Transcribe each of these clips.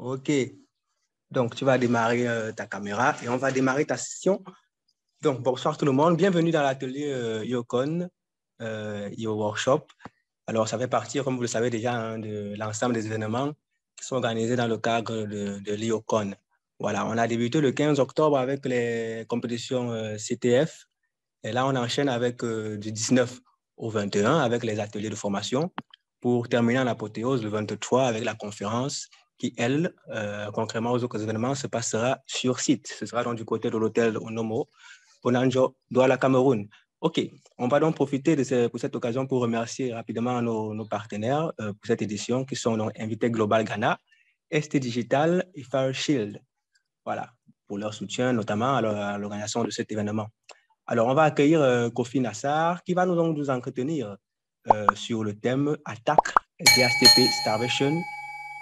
OK. Donc, tu vas démarrer ta caméra et on va démarrer ta session. Donc, bonsoir tout le monde. Bienvenue dans l'atelier IOCON, Workshop. Alors, ça fait partie, comme vous le savez déjà, hein, de l'ensemble des événements qui sont organisés dans le cadre de l'IOCON. Voilà, on a débuté le 15 octobre avec les compétitions CTF. Et là, on enchaîne avec du 19 au 21 avec les ateliers de formation pour terminer en apothéose le 23 avec la conférence qui, elle, contrairement aux autres événements, se passera sur site. Ce sera donc du côté de l'hôtel Onomo, Bonanjo, Douala, Cameroun. OK, on va donc profiter pour cette occasion pour remercier rapidement nos partenaires pour cette édition qui sont donc Invité Global Ghana, ST Digital et Farshield. Voilà, pour leur soutien notamment à l'organisation de cet événement. Alors, on va accueillir Kofi Nassar qui va nous entretenir sur le thème attaque DHCP Starvation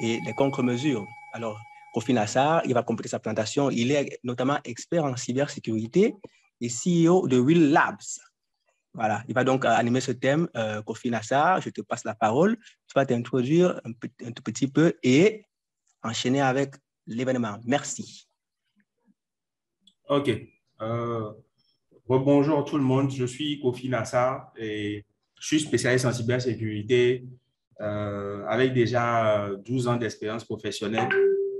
et les contre-mesures. Alors, Kofi Nassar, il va compléter sa présentation. Il est notamment expert en cybersécurité et CEO de Will Labs. Voilà, il va donc animer ce thème. Kofi Nassar, je te passe la parole. Tu vas t'introduire un tout petit peu et enchaîner avec l'événement. Merci. OK. Bonjour tout le monde, je suis Kofi Nassar et je suis spécialiste en cybersécurité avec déjà 12 ans d'expérience professionnelle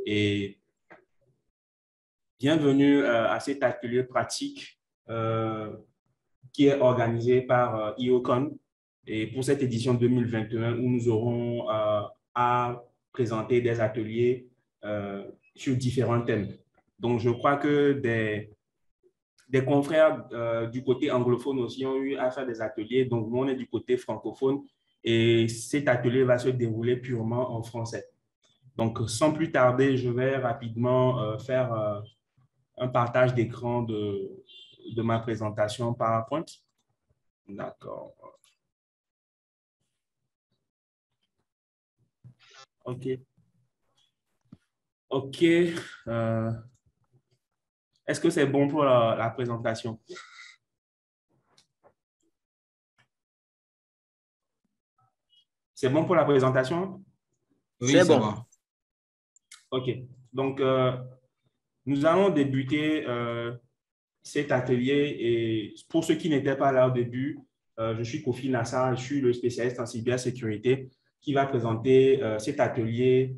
et bienvenue à cet atelier pratique qui est organisé par IOCON et pour cette édition 2021 où nous aurons à présenter des ateliers sur différents thèmes. Donc, je crois que des confrères du côté anglophone aussi ont eu à faire des ateliers. Donc, nous, on est du côté francophone et cet atelier va se dérouler purement en français. Donc, sans plus tarder, je vais rapidement faire un partage d'écran de ma présentation PowerPoint. D'accord. OK. OK. Est-ce que c'est bon pour la présentation? C'est bon pour la présentation? Oui, c'est bon. OK. Donc, nous allons débuter cet atelier et pour ceux qui n'étaient pas là au début, je suis Kofi Nassar, je suis le spécialiste en cybersécurité qui va présenter cet atelier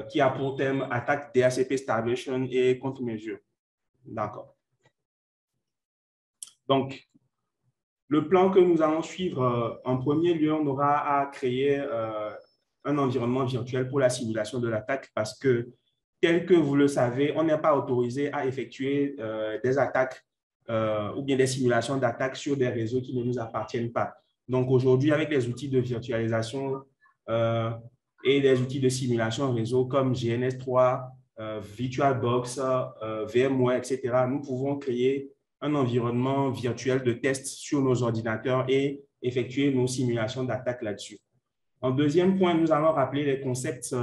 qui a pour thème attaque DHCP Starvation et contre-mesures. D'accord. Donc, le plan que nous allons suivre, en premier lieu, on aura à créer un environnement virtuel pour la simulation de l'attaque parce que, tel que vous le savez, on n'est pas autorisé à effectuer des attaques ou bien des simulations d'attaques sur des réseaux qui ne nous appartiennent pas. Donc, aujourd'hui, avec les outils de virtualisation et des outils de simulation réseau comme GNS3, VirtualBox, VMware, etc., nous pouvons créer un environnement virtuel de test sur nos ordinateurs et effectuer nos simulations d'attaque là-dessus. En deuxième point, nous allons rappeler les concepts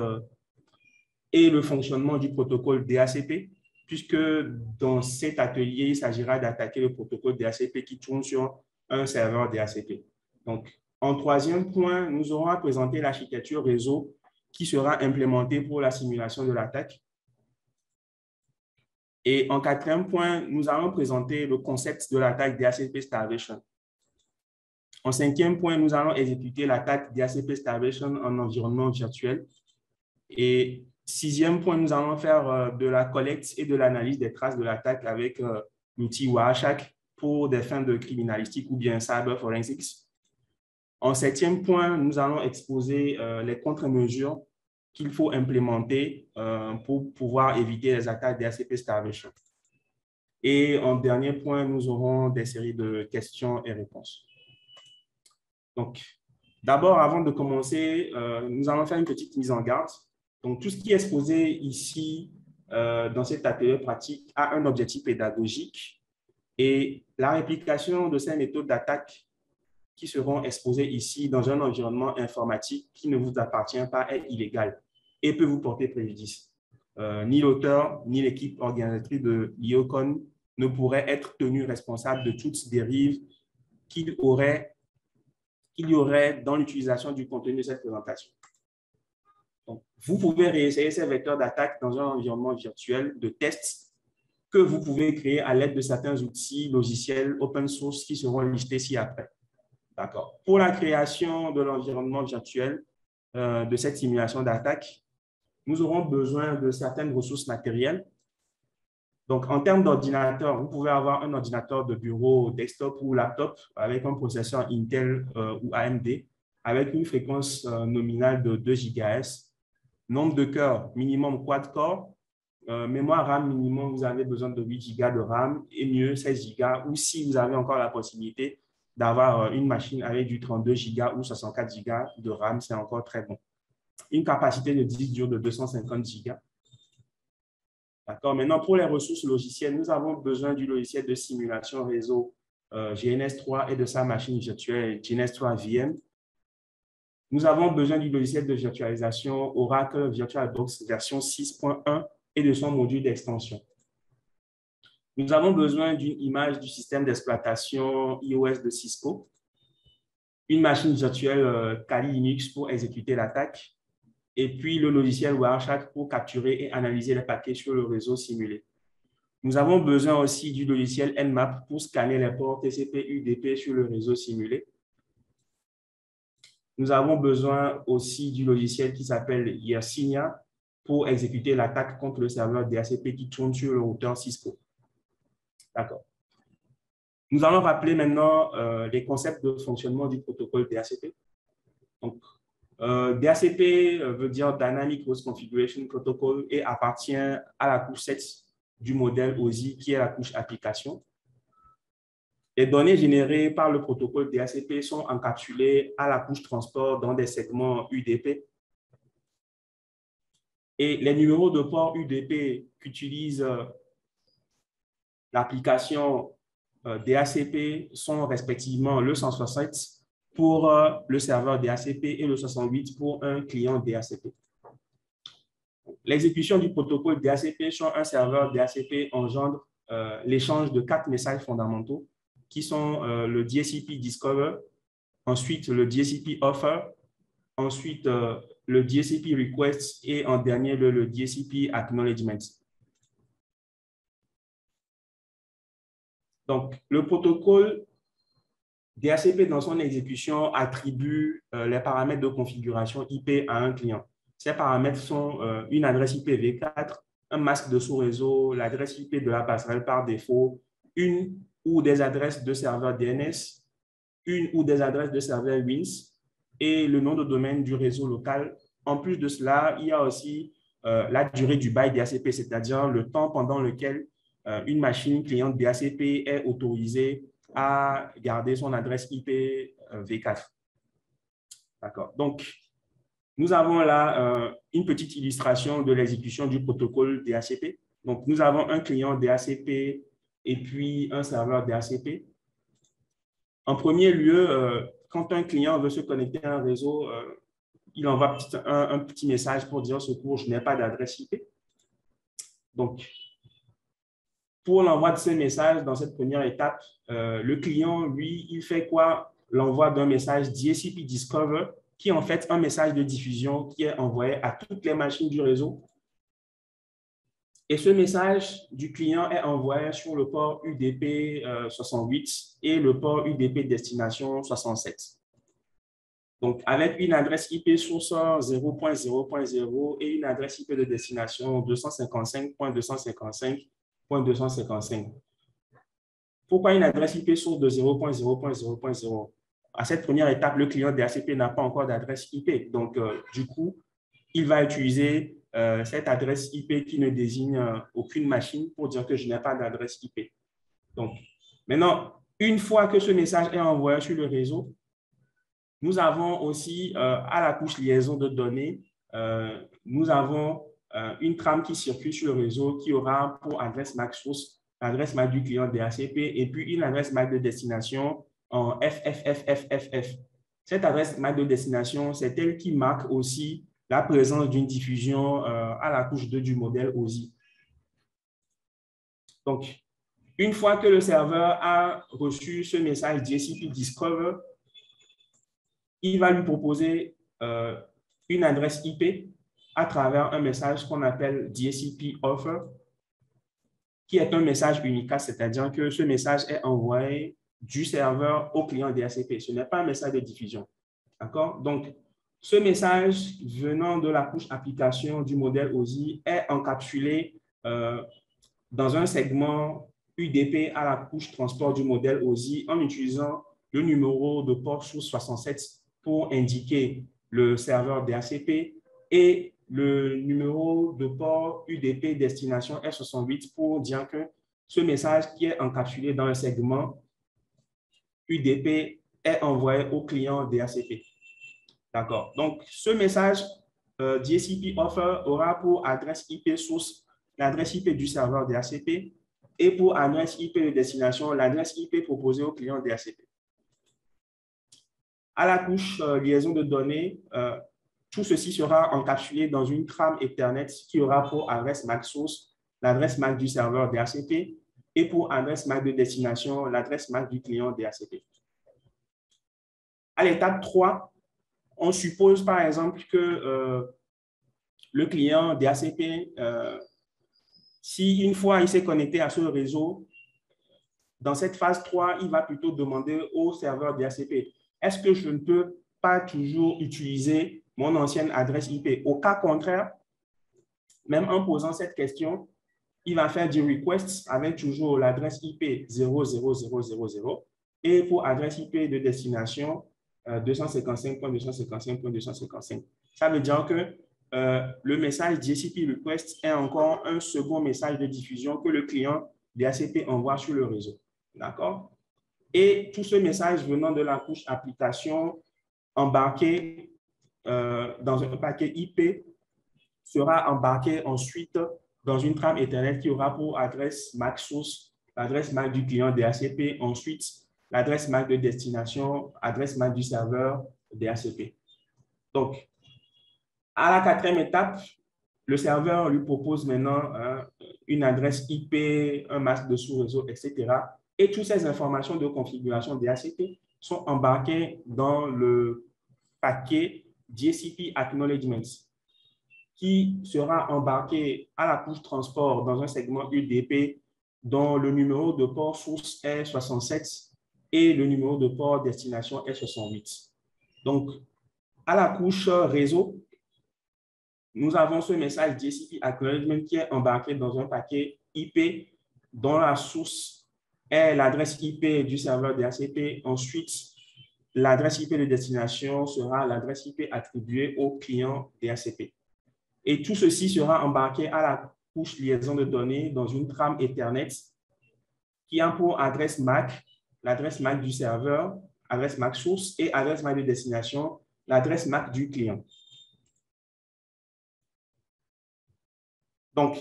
et le fonctionnement du protocole DHCP, puisque dans cet atelier, il s'agira d'attaquer le protocole DHCP qui tourne sur un serveur DHCP. Donc, en troisième point, nous aurons à présenter l'architecture réseau qui sera implémentée pour la simulation de l'attaque. Et en quatrième point, nous allons présenter le concept de l'attaque DHCP Starvation. En cinquième point, nous allons exécuter l'attaque DHCP Starvation en environnement virtuel. Et sixième point, nous allons faire de la collecte et de l'analyse des traces de l'attaque avec l'outil Wireshark pour des fins de criminalistique ou bien cyber forensics. En septième point, nous allons exposer les contre-mesures qu'il faut implémenter pour pouvoir éviter les attaques DHCP Starvation. Et en dernier point, nous aurons des séries de questions et réponses. Donc, d'abord, avant de commencer, nous allons faire une petite mise en garde. Donc, tout ce qui est exposé ici dans cet atelier pratique a un objectif pédagogique et la réplication de ces méthodes d'attaque qui seront exposées ici dans un environnement informatique qui ne vous appartient pas est illégale et peut vous porter préjudice. Ni l'auteur, ni l'équipe organisatrice de l'IOCON ne pourraient être tenus responsables de toute dérive qu'il y aurait dans l'utilisation du contenu de cette présentation. Donc, vous pouvez réessayer ces vecteurs d'attaque dans un environnement virtuel de test que vous pouvez créer à l'aide de certains outils logiciels open source qui seront listés ci-après. D'accord. Pour la création de l'environnement virtuel de cette simulation d'attaque, nous aurons besoin de certaines ressources matérielles. Donc, en termes d'ordinateur, vous pouvez avoir un ordinateur de bureau, desktop ou laptop avec un processeur Intel ou AMD avec une fréquence nominale de 2 GHz. Nombre de cœurs, minimum quad-core. Mémoire RAM minimum, vous avez besoin de 8 Go de RAM et mieux 16 Go. Ou si vous avez encore la possibilité d'avoir une machine avec du 32 Go ou 64 Go de RAM, c'est encore très bon. Une capacité de disque dur de 250 Go. D'accord. Maintenant, pour les ressources logicielles, nous avons besoin du logiciel de simulation réseau GNS3 et de sa machine virtuelle GNS3 VM. Nous avons besoin du logiciel de virtualisation Oracle VirtualBox version 6.1 et de son module d'extension. Nous avons besoin d'une image du système d'exploitation iOS de Cisco, une machine virtuelle Kali Linux pour exécuter l'attaque, et puis le logiciel Wireshark pour capturer et analyser les paquets sur le réseau simulé. Nous avons besoin aussi du logiciel Nmap pour scanner les ports TCP/UDP sur le réseau simulé. Nous avons besoin aussi du logiciel qui s'appelle Yersinia pour exécuter l'attaque contre le serveur DHCP qui tourne sur le routeur Cisco. D'accord. Nous allons rappeler maintenant les concepts de fonctionnement du protocole DHCP. Donc, DHCP veut dire Dynamic Host Configuration Protocol et appartient à la couche 7 du modèle OSI qui est la couche application. Les données générées par le protocole DHCP sont encapsulées à la couche transport dans des segments UDP. Et les numéros de port UDP qu'utilise l'application DHCP sont respectivement le 160 pour le serveur DHCP et le 68 pour un client DHCP. L'exécution du protocole DHCP sur un serveur DHCP engendre l'échange de 4 messages fondamentaux qui sont le DHCP Discover, ensuite le DHCP Offer, ensuite le DHCP Request et en dernier le DHCP Acknowledgement. Donc, le protocole DHCP, dans son exécution, attribue les paramètres de configuration IP à un client. Ces paramètres sont une adresse IPv4, un masque de sous-réseau, l'adresse IP de la passerelle par défaut, une ou des adresses de serveur DNS, une ou des adresses de serveur WINS et le nom de domaine du réseau local. En plus de cela, il y a aussi la durée du bail DHCP, c'est-à-dire le temps pendant lequel une machine client DHCP est autorisée à garder son adresse IP V4. D'accord. Donc, nous avons là une petite illustration de l'exécution du protocole DHCP. Donc, nous avons un client DHCP et puis un serveur DHCP. En premier lieu, quand un client veut se connecter à un réseau, il envoie un petit message pour dire « Secours, je n'ai pas d'adresse IP ». Donc, pour l'envoi de ces messages, dans cette première étape, le client, lui, il fait quoi? L'envoi d'un message DHCP Discover, qui est en fait un message de diffusion qui est envoyé à toutes les machines du réseau. Et ce message du client est envoyé sur le port UDP 68 et le port UDP destination 67. Donc, avec une adresse IP source 0.0.0 et une adresse IP de destination 255.255.255. Pourquoi une adresse IP source de 0.0.0.0? À cette première étape, le client DHCP n'a pas encore d'adresse IP. Donc, du coup, il va utiliser cette adresse IP qui ne désigne aucune machine pour dire que je n'ai pas d'adresse IP. Donc, maintenant, une fois que ce message est envoyé sur le réseau, nous avons aussi à la couche liaison de données, nous avons une trame qui circule sur le réseau qui aura pour adresse MAC source l'adresse MAC du client DHCP et puis une adresse MAC de destination en FFFFFF. Cette adresse MAC de destination, c'est elle qui marque aussi la présence d'une diffusion à la couche 2 du modèle OSI. Donc, une fois que le serveur a reçu ce message DHCP Discover, il va lui proposer une adresse IP à travers un message qu'on appelle DHCP offer, qui est un message unique, c'est-à-dire que ce message est envoyé du serveur au client DHCP. Ce n'est pas un message de diffusion. D'accord? Donc, ce message venant de la couche application du modèle OSI est encapsulé dans un segment UDP à la couche transport du modèle OSI en utilisant le numéro de port source 67 pour indiquer le serveur DHCP et le numéro de port UDP destination S68 pour dire que ce message qui est encapsulé dans le segment UDP est envoyé au client DHCP. D'accord. Donc, ce message DHCP offer aura pour adresse IP source l'adresse IP du serveur DHCP et pour adresse IP de destination, l'adresse IP proposée au client DHCP. À la couche liaison de données, tout ceci sera encapsulé dans une trame Ethernet qui aura pour adresse MAC source l'adresse MAC du serveur DHCP et pour adresse MAC de destination, l'adresse MAC du client DHCP. À l'étape 3, on suppose par exemple que le client DHCP, si une fois il s'est connecté à ce réseau, dans cette phase 3, il va plutôt demander au serveur DHCP, est-ce que je ne peux pas toujours utiliser mon ancienne adresse IP? Au cas contraire, même en posant cette question, il va faire du request avec toujours l'adresse IP 00000 et pour adresse IP de destination 255.255.255. Ça veut dire que le message DHCP request est encore un second message de diffusion que le client DHCP envoie sur le réseau. D'accord? Et tout ce message venant de la couche application embarqué dans un paquet IP sera embarqué ensuite dans une trame Ethernet qui aura pour adresse MAC source, l'adresse MAC du client DHCP, ensuite l'adresse MAC de destination, adresse MAC du serveur DHCP. Donc, à la quatrième étape, le serveur lui propose maintenant une adresse IP, un masque de sous-réseau, etc. Et toutes ces informations de configuration DHCP sont embarquées dans le paquet DHCP Acknowledgements qui sera embarqué à la couche transport dans un segment UDP dont le numéro de port source est 67 et le numéro de port destination est 68. Donc, à la couche réseau, nous avons ce message DHCP Acknowledgement qui est embarqué dans un paquet IP dont la source est l'adresse IP du serveur DHCP. Ensuite, l'adresse IP de destination sera l'adresse IP attribuée au client DHCP. Et tout ceci sera embarqué à la couche liaison de données dans une trame Ethernet qui a pour adresse MAC, l'adresse MAC du serveur, adresse MAC source et adresse MAC de destination, l'adresse MAC du client. Donc,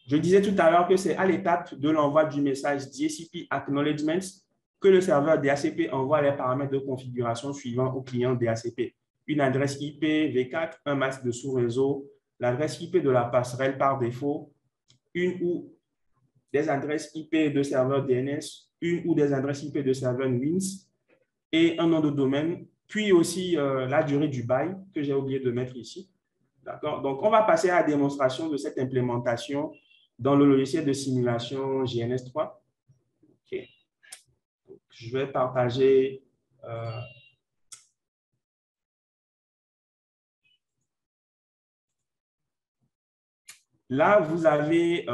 je disais tout à l'heure que c'est à l'étape de l'envoi du message DHCP Acknowledgements que le serveur DHCP envoie les paramètres de configuration suivants au client DHCP. Une adresse IP V4, un masque de sous-réseau, l'adresse IP de la passerelle par défaut, une ou des adresses IP de serveur DNS, une ou des adresses IP de serveur WINS et un nom de domaine, puis aussi la durée du bail que j'ai oublié de mettre ici. D'accord? Donc, on va passer à la démonstration de cette implémentation dans le logiciel de simulation GNS3. Okay. Donc, je vais partager là, vous avez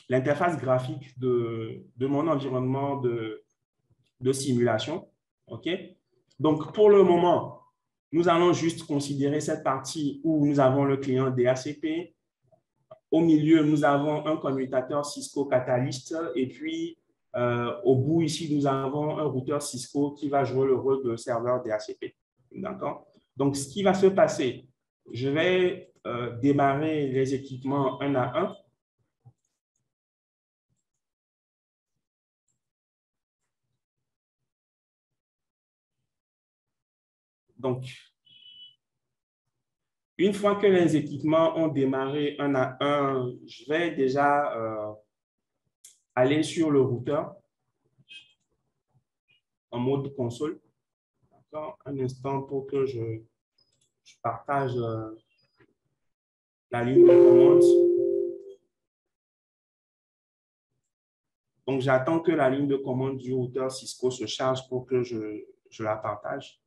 l'interface graphique de mon environnement de simulation. OK? Donc, pour le moment, nous allons juste considérer cette partie où nous avons le client DHCP. Au milieu, nous avons un commutateur Cisco Catalyst et puis au bout ici, nous avons un routeur Cisco qui va jouer le rôle de serveur DHCP. D'accord? Donc, ce qui va se passer, je vais démarrer les équipements un à un. Donc, une fois que les équipements ont démarré un à un, je vais déjà aller sur le routeur en mode console. Un instant pour que je partage la ligne de commande. Donc, j'attends que la ligne de commande du routeur Cisco se charge pour que je la partage.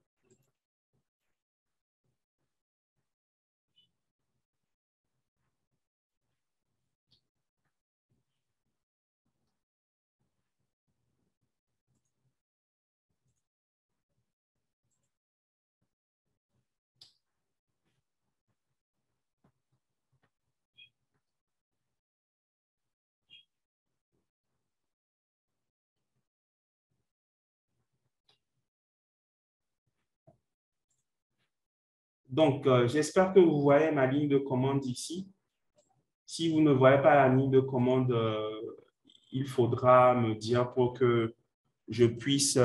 Donc, j'espère que vous voyez ma ligne de commande ici. Si vous ne voyez pas la ligne de commande, il faudra me dire pour que je puisse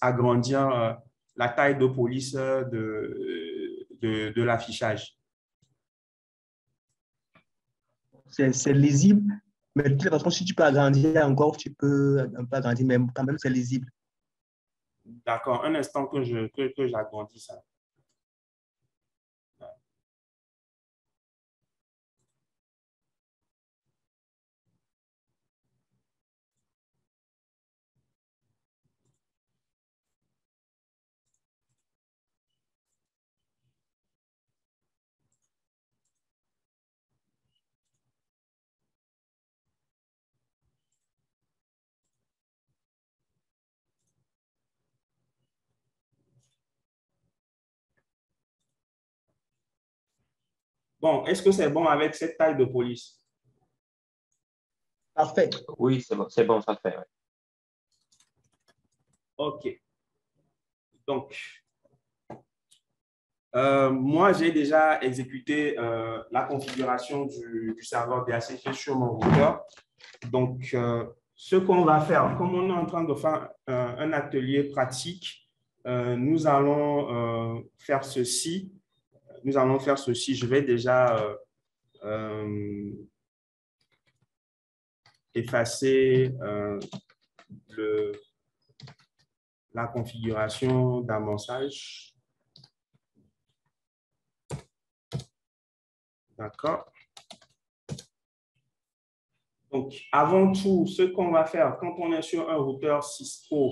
agrandir la taille de police de l'affichage. C'est lisible, mais de toute façon, si tu peux agrandir encore, tu peux un peu agrandir, mais quand même, c'est lisible. D'accord, un instant que j'agrandis ça. Bon, est-ce que c'est bon avec cette taille de police? Parfait. Oui, c'est bon, ça fait. Ouais. OK. Donc, moi, j'ai déjà exécuté la configuration du serveur DHCP sur mon routeur. Donc, ce qu'on va faire, comme on est en train de faire un atelier pratique, nous allons faire ceci. Je vais déjà effacer la configuration d'amorçage. D'accord. Donc, avant tout, ce qu'on va faire, quand on est sur un routeur Cisco,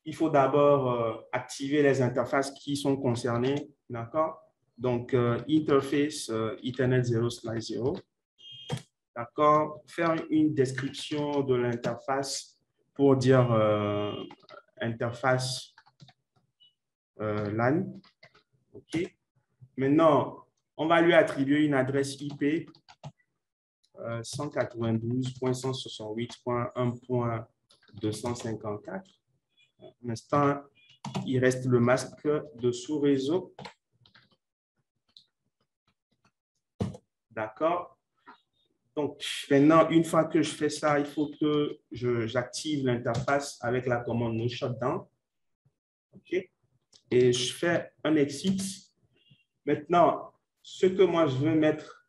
il faut d'abord activer les interfaces qui sont concernées. D'accord. Donc, interface Ethernet 0/0. D'accord. Faire une description de l'interface pour dire interface LAN. OK. Maintenant, on va lui attribuer une adresse IP 192.168.1.254. Pour l'instant, il reste le masque de sous-réseau. D'accord. Donc, maintenant, une fois que je fais ça, il faut que j'active l'interface avec la commande no shutdown. OK. Et je fais un exit. Maintenant, ce que moi, je veux mettre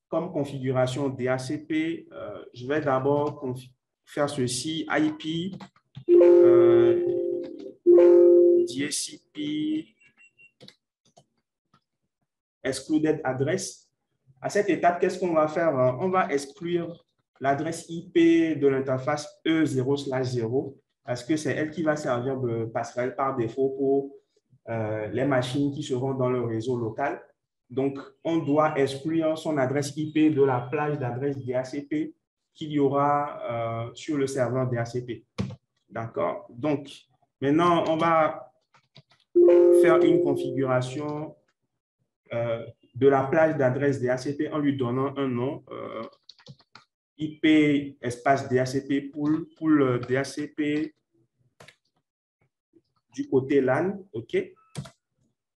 comme configuration DHCP, je vais d'abord faire ceci, IP, DHCP, excluded address. À cette étape, qu'est-ce qu'on va faire? On va exclure l'adresse IP de l'interface E0/0 parce que c'est elle qui va servir de passerelle par défaut pour les machines qui seront dans le réseau local. Donc, on doit exclure son adresse IP de la plage d'adresse DHCP qu'il y aura sur le serveur DHCP. D'accord? Donc, maintenant, on va faire une configuration de la plage d'adresse DHCP en lui donnant un nom, IP espace DHCP pool DHCP du côté LAN. OK?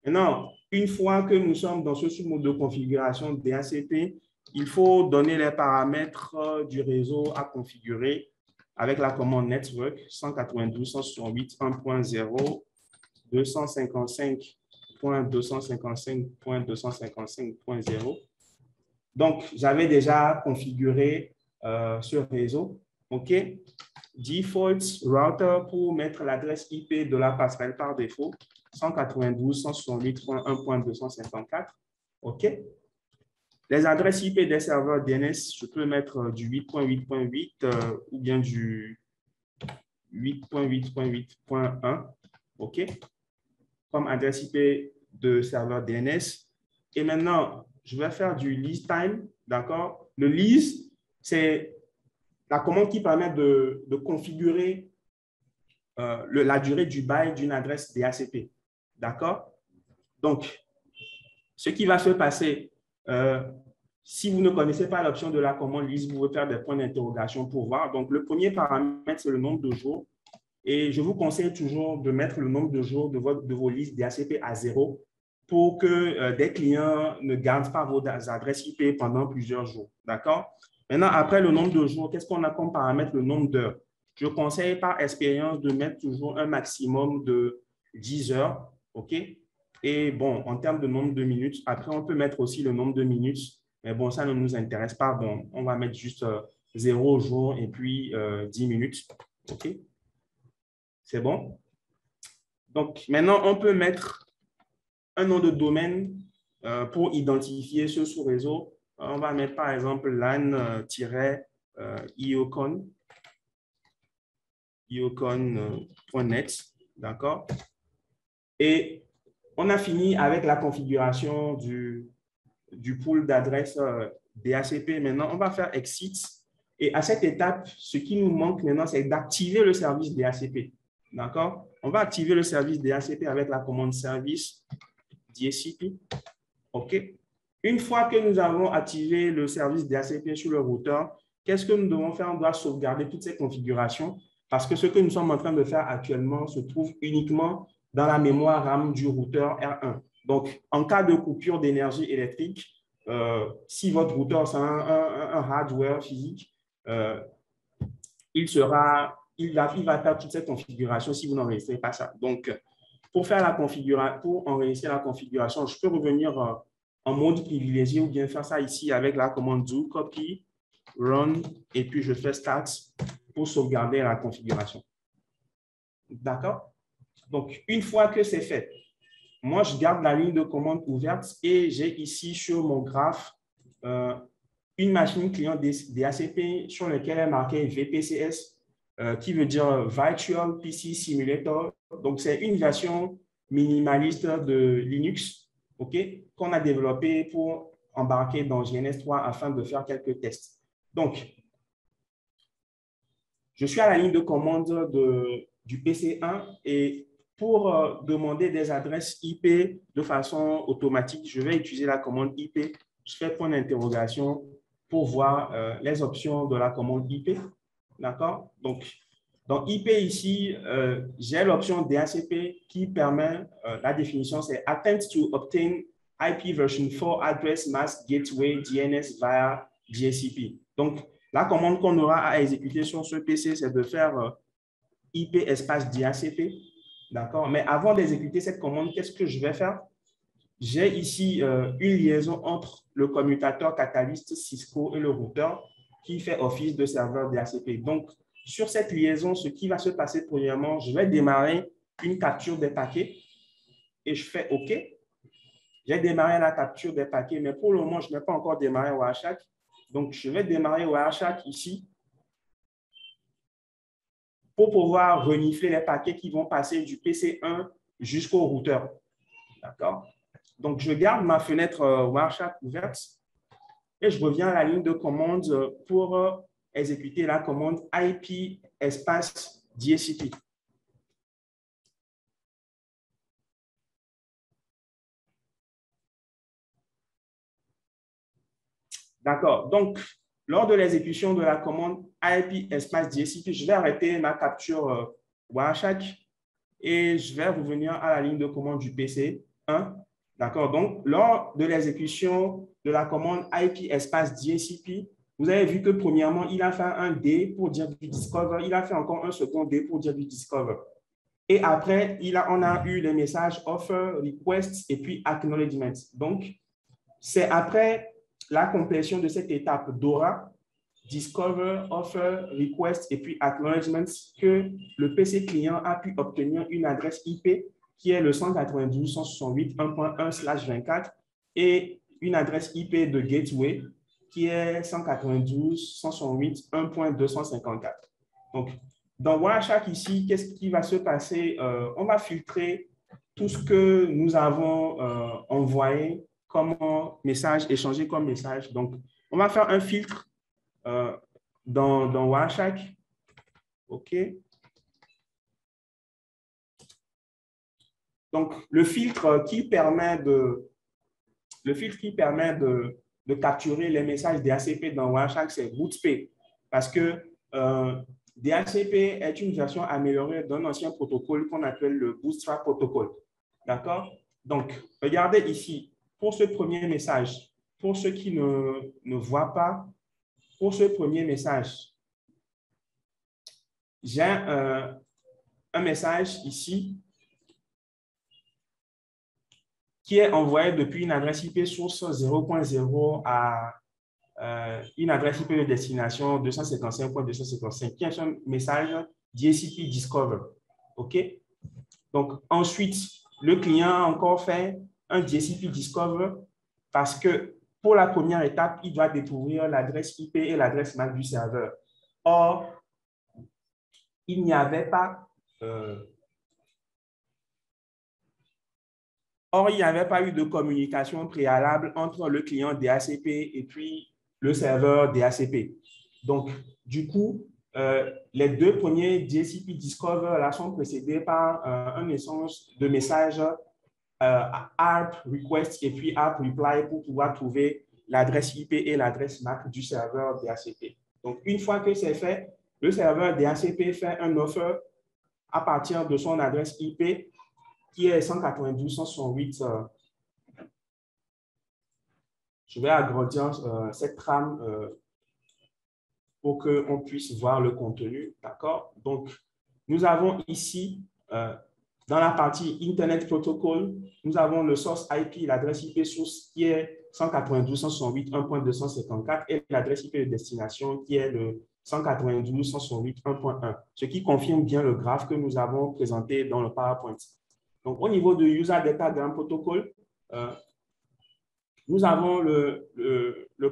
Maintenant, une fois que nous sommes dans ce sous-mode de configuration DHCP, il faut donner les paramètres du réseau à configurer avec la commande network 192.168.1.0 255.255.255.0. Donc, j'avais déjà configuré ce réseau. OK? Default router pour mettre l'adresse IP de la passerelle par défaut. 192.168.1.254. OK. Les adresses IP des serveurs DNS, je peux mettre du 8.8.8 ou bien du 8.8.8.1. OK. Comme adresse IP de serveur DNS. Et maintenant, je vais faire du lease time. D'accord. Le lease, c'est la commande qui permet de configurer la durée du bail d'une adresse DHCP. D'accord? Donc, ce qui va se passer, si vous ne connaissez pas l'option de la commande list, vous pouvez faire des points d'interrogation pour voir. Donc, le premier paramètre, c'est le nombre de jours. Et je vous conseille toujours de mettre le nombre de jours de vos listes DHCP à 0 pour que des clients ne gardent pas vos adresses IP pendant plusieurs jours. D'accord? Maintenant, après le nombre de jours, qu'est-ce qu'on a comme paramètre? Le nombre d'heures. Je conseille par expérience de mettre toujours un maximum de 10 heures. OK? Et bon, en termes de nombre de minutes, après, on peut mettre aussi le nombre de minutes. Mais bon, ça ne nous intéresse pas. Bon, on va mettre juste 0 jour et puis 10 minutes. OK? C'est bon? Donc, maintenant, on peut mettre un nom de domaine pour identifier ce sous-réseau. On va mettre, par exemple, LAN-iocon.net. D'accord? Et on a fini avec la configuration du pool d'adresses DHCP. Maintenant, on va faire exit. Et à cette étape, ce qui nous manque maintenant, c'est d'activer le service DHCP. D'accord? On va activer le service DHCP avec la commande service DHCP. OK? Une fois que nous avons activé le service DHCP sur le routeur, qu'est-ce que nous devons faire? On doit sauvegarder toutes ces configurations parce que ce que nous sommes en train de faire actuellement se trouve uniquement dans la mémoire RAM du routeur R1. Donc, en cas de coupure d'énergie électrique, si votre routeur c'est un hardware physique, il va faire toute cette configuration si vous n'enregistrez pas ça. Donc, pour enregistrer la configuration, je peux revenir en mode privilégié ou bien faire ça ici avec la commande do, copy, run, et puis je fais start pour sauvegarder la configuration. D'accord? Donc, une fois que c'est fait, moi, je garde la ligne de commande ouverte et j'ai ici sur mon graphe une machine client DHCP sur laquelle est marqué VPCS, qui veut dire Virtual PC Simulator. Donc, c'est une version minimaliste de Linux, OK, qu'on a développé pour embarquer dans GNS3 afin de faire quelques tests. Donc, je suis à la ligne de commande du PC1 et pour demander des adresses IP de façon automatique, je vais utiliser la commande IP. Je fais point d'interrogation pour voir les options de la commande IP. D'accord? Donc, dans IP ici, j'ai l'option DHCP qui permet, la définition c'est « Attempt to obtain IP version 4 address mask gateway DNS via DHCP ». Donc, la commande qu'on aura à exécuter sur ce PC, c'est de faire IP espace DHCP. D'accord? Mais avant d'exécuter cette commande, qu'est-ce que je vais faire? J'ai ici une liaison entre le commutateur Catalyst Cisco et le routeur qui fait office de serveur DHCP. Donc, sur cette liaison, ce qui va se passer premièrement, je vais démarrer une capture des paquets et je fais OK. J'ai démarré la capture des paquets, mais pour le moment, je n'ai pas encore démarré Wireshark. Donc, je vais démarrer Wireshark ici pour pouvoir renifler les paquets qui vont passer du PC1 jusqu'au routeur. D'accord? Donc, je garde ma fenêtre Wireshark ouverte et je reviens à la ligne de commande pour exécuter la commande IP espace DHCP. D'accord. Donc, lors de l'exécution de la commande IP espace DHCP, je vais arrêter ma capture Wireshark et je vais revenir à la ligne de commande du PC1. D'accord. Donc, lors de l'exécution de la commande IP espace DHCP, vous avez vu que premièrement, il a fait un D pour dire du discover. Il a fait encore un second D pour dire du discover. Et après, on a eu les messages offer, request et puis acknowledgement. Donc, c'est après la complétion de cette étape DORA, discover, offer, request et puis acknowledgement que le PC client a pu obtenir une adresse IP qui est le 192.168.1.1/24 et une adresse IP de gateway qui est 192.168.1.254. Donc, dans Wireshark ici, qu'est-ce qui va se passer? On va filtrer tout ce que nous avons envoyé comme message, échangé comme message. Donc, on va faire un filtre dans Wireshark. OK. Donc, le filtre qui permet de capturer les messages DHCP dans Wireshark, c'est BootSP. Parce que DHCP est une version améliorée d'un ancien protocole qu'on appelle le Bootstrap Protocol. D'accord? Donc, regardez ici, pour ce premier message, pour ceux qui ne voient pas, pour ce premier message, j'ai un message ici qui est envoyé depuis une adresse IP source 0.0 à une adresse IP de destination 255.255, qui est un message DHCP Discover. OK? Donc, ensuite, le client a encore fait un DHCP Discover parce que pour la première étape, il doit découvrir l'adresse IP et l'adresse MAC du serveur. Or, il n'y avait pas eu de communication préalable entre le client DHCP et puis le serveur DHCP. Donc, du coup, les deux premiers DHCP Discover là, sont précédés par un échange de messages ARP request et puis ARP reply pour pouvoir trouver l'adresse IP et l'adresse MAC du serveur DHCP. Donc, une fois que c'est fait, le serveur DHCP fait un offer à partir de son adresse IP qui est 192.168. Je vais agrandir cette trame pour qu'on puisse voir le contenu. D'accord? Donc, nous avons ici, dans la partie Internet Protocol, nous avons le source IP, l'adresse IP source qui est 192.168.1.254 et l'adresse IP de destination qui est le 192.168.1.1, ce qui confirme bien le graphe que nous avons présenté dans le PowerPoint. Donc, au niveau de User Datagram Protocol, nous avons le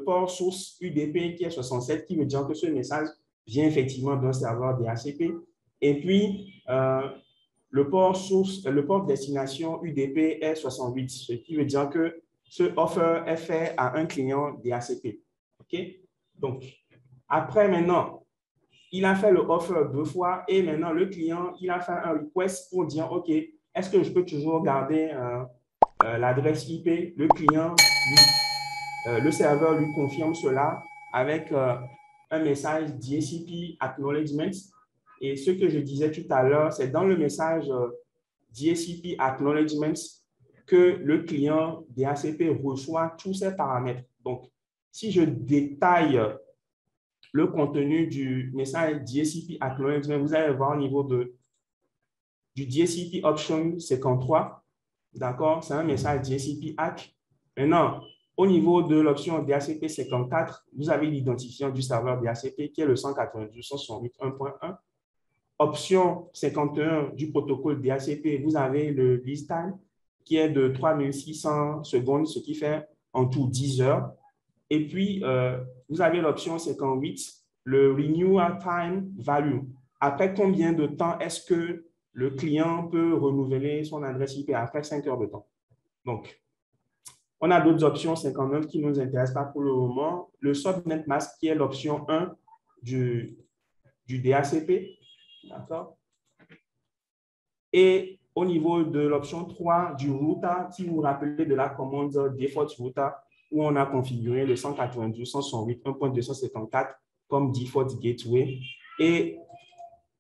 port source UDP qui est 67, qui veut dire que ce message vient effectivement d'un serveur DHCP. Et puis, le port destination UDP est 68, ce qui veut dire que ce offer est fait à un client DHCP. OK? Donc, après, maintenant, il a fait le offer 2 fois et maintenant, le client, il a fait un request pour dire, OK, est-ce que je peux toujours garder l'adresse IP? Le client, le serveur lui confirme cela avec un message DHCP Acknowledgement. Et ce que je disais tout à l'heure, c'est dans le message DHCP Acknowledgement que le client DHCP reçoit tous ces paramètres. Donc, si je détaille le contenu du message DHCP Acknowledgement, vous allez voir au niveau du DHCP Option 53. D'accord? C'est un message DHCP Ack. Maintenant, au niveau de l'option DHCP 54, vous avez l'identifiant du serveur DHCP qui est le 192.168.1.1. Option 51 du protocole DHCP, vous avez le lead time qui est de 3600 secondes, ce qui fait en tout 10 heures. Et puis, vous avez l'option 58, le renewal time value. Après combien de temps est-ce que le client peut renouveler son adresse IP? Après 5 heures de temps. Donc, on a d'autres options 59 qui ne nous intéressent pas pour le moment. Le subnet mask qui est l'option 1 du DHCP. D'accord? Et au niveau de l'option 3 du router, si vous vous rappelez de la commande default router, où on a configuré le 192.168.1.254 comme default gateway. Et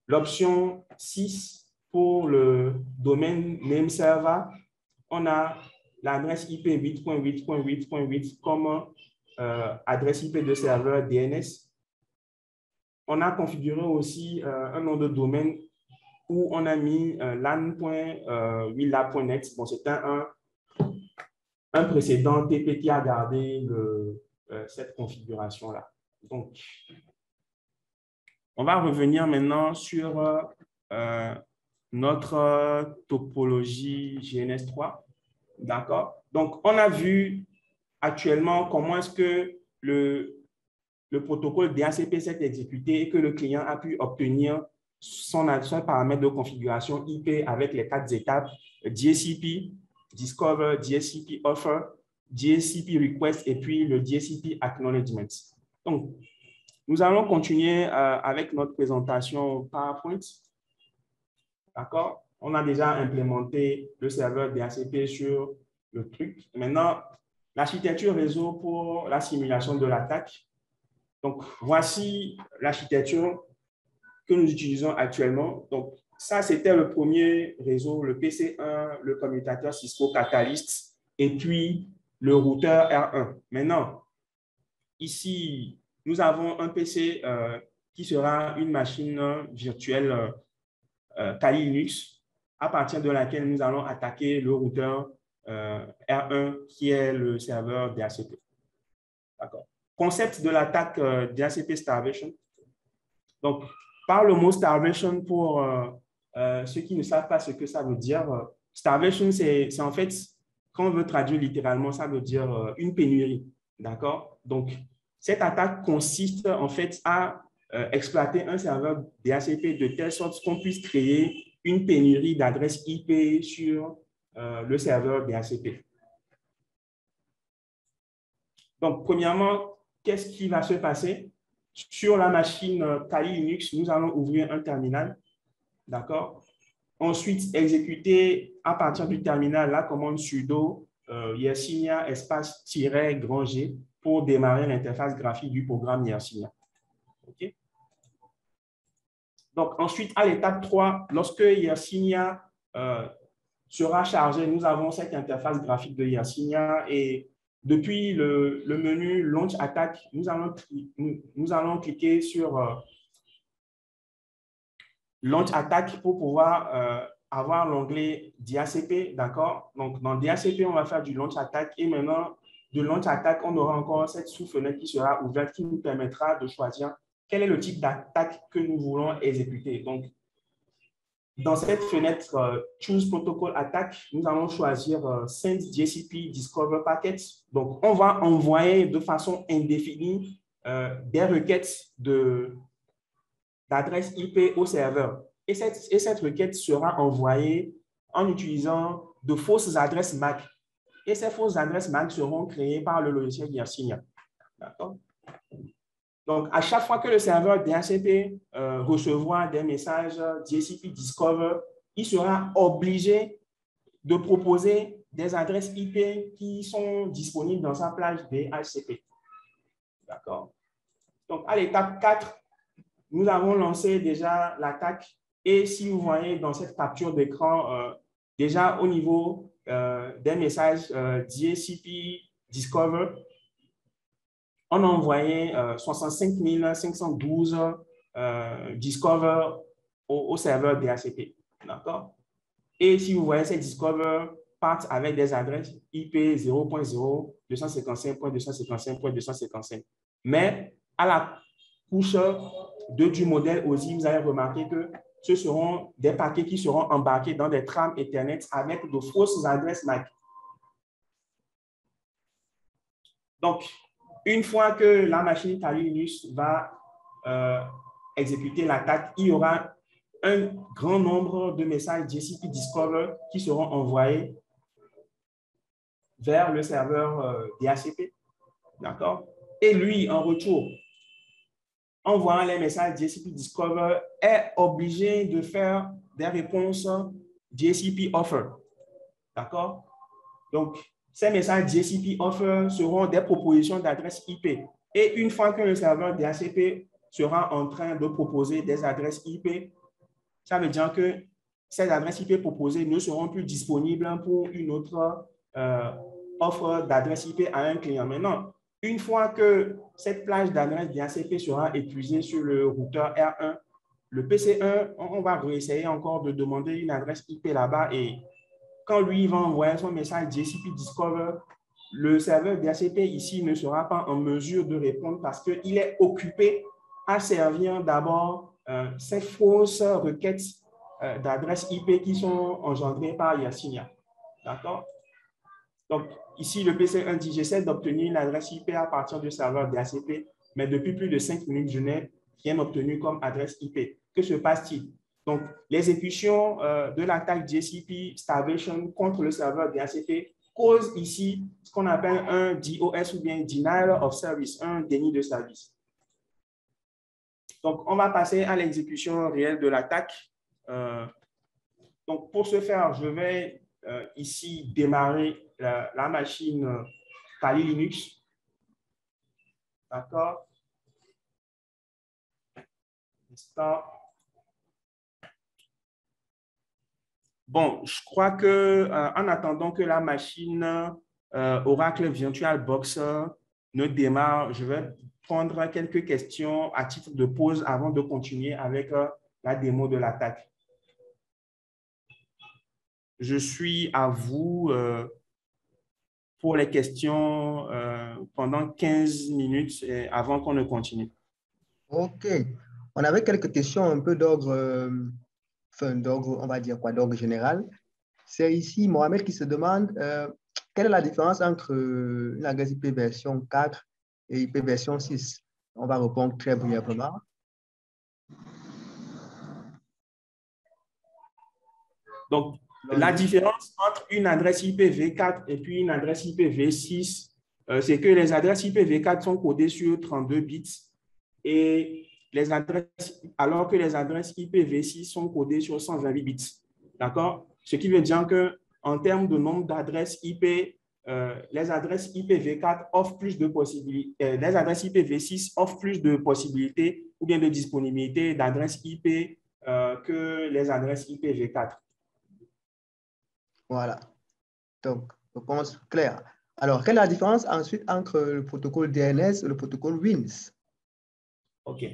l'option 6 pour le domaine name server, on a l'adresse IP 8.8.8.8 comme adresse IP de serveur DNS. On a configuré aussi un nom de domaine où on a mis lan.willa.net. Bon, c'était un précédent TP qui a gardé cette configuration-là. Donc, on va revenir maintenant sur notre topologie GNS3. D'accord? Donc, on a vu actuellement comment est-ce que le protocole DHCP s'est exécuté et que le client a pu obtenir son paramètre de configuration IP avec les 4 étapes DHCP, Discover, DHCP Offer, DHCP Request et puis le DHCP Acknowledgement. Donc, nous allons continuer avec notre présentation PowerPoint. D'accord? On a déjà implémenté le serveur DHCP sur le truc. Maintenant, l'architecture réseau pour la simulation de l'attaque. Donc, voici l'architecture que nous utilisons actuellement. Donc, ça, c'était le premier réseau, le PC1, le commutateur Cisco Catalyst et puis le routeur R1. Maintenant, ici, nous avons un PC qui sera une machine virtuelle Kali Linux, à partir de laquelle nous allons attaquer le routeur R1 qui est le serveur DHCP. D'accord. Concept de l'attaque DHCP Starvation. Donc, par le mot Starvation, pour ceux qui ne savent pas ce que ça veut dire, Starvation, c'est en fait, quand on veut traduire littéralement, ça veut dire une pénurie. D'accord? Donc, cette attaque consiste en fait à exploiter un serveur DHCP de telle sorte qu'on puisse créer une pénurie d'adresses IP sur le serveur DHCP. Donc, premièrement, qu'est-ce qui va se passer? Sur la machine Kali Linux, nous allons ouvrir un terminal. D'accord? Ensuite, exécuter à partir du terminal la commande sudo Yersinia espace -G pour démarrer l'interface graphique du programme Yersinia. OK? Donc, ensuite, à l'étape 3, lorsque Yersinia sera chargé, nous avons cette interface graphique de Yersinia et depuis le menu Launch Attack, nous allons cliquer sur Launch Attack pour pouvoir avoir l'onglet DHCP, d'accord? Donc, dans DHCP, on va faire du Launch Attack et maintenant, de Launch Attack, on aura encore cette sous-fenêtre qui sera ouverte qui nous permettra de choisir quel est le type d'attaque que nous voulons exécuter. Donc, dans cette fenêtre Choose Protocol Attack, nous allons choisir Send DHCP Discover Packets. Donc, on va envoyer de façon indéfinie des requêtes d'adresse IP au serveur. Et cette requête sera envoyée en utilisant de fausses adresses MAC. Et ces fausses adresses MAC seront créées par le logiciel Yersinia. D'accord? Donc, à chaque fois que le serveur DHCP recevra des messages DHCP Discover, il sera obligé de proposer des adresses IP qui sont disponibles dans sa plage DHCP. D'accord? Donc, à l'étape 4, nous avons lancé déjà l'attaque. Et si vous voyez dans cette capture d'écran, déjà au niveau des messages DHCP Discover, on a envoyé 65 512 Discover au serveur DHCP. D'accord? Et si vous voyez, ces Discover partent avec des adresses IP 0.0, 255.255.255. Mais à la couche 2 du modèle OSI, vous allez remarquer que ce seront des paquets qui seront embarqués dans des trames Ethernet avec de fausses adresses MAC. Donc, une fois que la machine Kali Linux va exécuter l'attaque, il y aura un grand nombre de messages DHCP Discover qui seront envoyés vers le serveur DHCP. D'accord? Et lui, en retour, en voyant les messages DHCP Discover, est obligé de faire des réponses DHCP Offer. D'accord? Donc, ces messages DHCP Offer seront des propositions d'adresses IP. Et une fois que le serveur DHCP sera en train de proposer des adresses IP, ça veut dire que ces adresses IP proposées ne seront plus disponibles pour une autre offre d'adresse IP à un client. Maintenant, une fois que cette plage d'adresses DHCP sera épuisée sur le routeur R1, le PC1, on va réessayer encore de demander une adresse IP là-bas et quand lui va envoyer son message DHCP Discover, le serveur DHCP ici ne sera pas en mesure de répondre parce qu'il est occupé à servir d'abord ces fausses requêtes d'adresses IP qui sont engendrées par Yersinia. D'accord? Donc, ici, le PC1 dit, j'essaie d'obtenir une adresse IP à partir du serveur DHCP, mais depuis plus de 5 minutes, je n'ai rien obtenu comme adresse IP. Que se passe-t-il? Donc, l'exécution de l'attaque DHCP Starvation contre le serveur DHCP cause ici ce qu'on appelle un DOS ou bien Denial of Service, un déni de service. Donc, on va passer à l'exécution réelle de l'attaque. Donc, pour ce faire, je vais ici démarrer la machine Kali Linux. D'accord? Bon, je crois que en attendant que la machine Oracle VirtualBox ne démarre, je vais prendre quelques questions à titre de pause avant de continuer avec la démo de l'attaque. Je suis à vous pour les questions pendant 15 minutes avant qu'on ne continue. OK. On avait quelques questions un peu d'ordre, on va dire quoi, d'ordre général. C'est ici Mohamed qui se demande quelle est la différence entre une adresse IP version 4 et IP version 6. On va répondre très brièvement. Donc, la différence entre une adresse IPv4 et puis une adresse IPv6, c'est que les adresses IPv4 sont codées sur 32 bits et alors que les adresses IPv6 sont codées sur 128 bits. D'accord? Ce qui veut dire qu'en termes de nombre d'adresses IP, les adresses IPv4 offrent plus de possibilités, les adresses IPv6 offrent plus de possibilités ou bien de disponibilité d'adresses IP que les adresses IPv4. Voilà. Donc, réponse claire. Alors, quelle est la différence ensuite entre le protocole DNS et le protocole WINS? OK.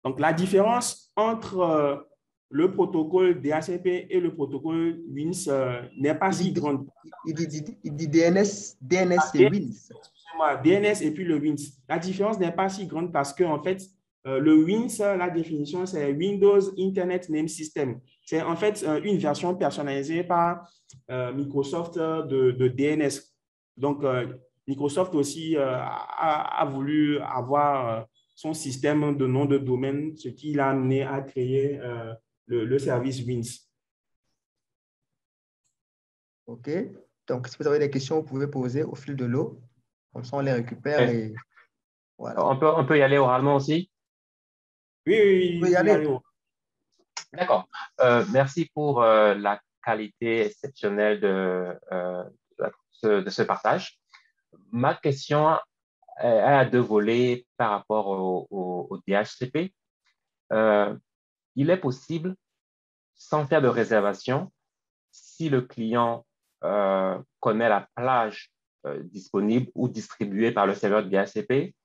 Donc, la différence entre le protocole DHCP et le protocole WINS n'est pas si grande. Il dit DNS et WINS. Excusez-moi, DNS et puis le WINS. La différence n'est pas si grande parce que, en fait, le WINS, la définition, c'est Windows Internet Name System. C'est en fait une version personnalisée par Microsoft de DNS. Donc, Microsoft aussi a voulu avoir son système de nom de domaine, ce qui l'a amené à créer le service WINS. OK. Donc, si vous avez des questions, vous pouvez poser au fil de l'eau. Comme ça, on les récupère et voilà. On peut y aller oralement aussi? Oui, on peut y aller. D'accord. Merci pour la qualité exceptionnelle de ce partage. Ma question a deux volets par rapport au DHCP. Il est possible, sans faire de réservation, si le client connaît la plage disponible ou distribuée par le serveur DHCP,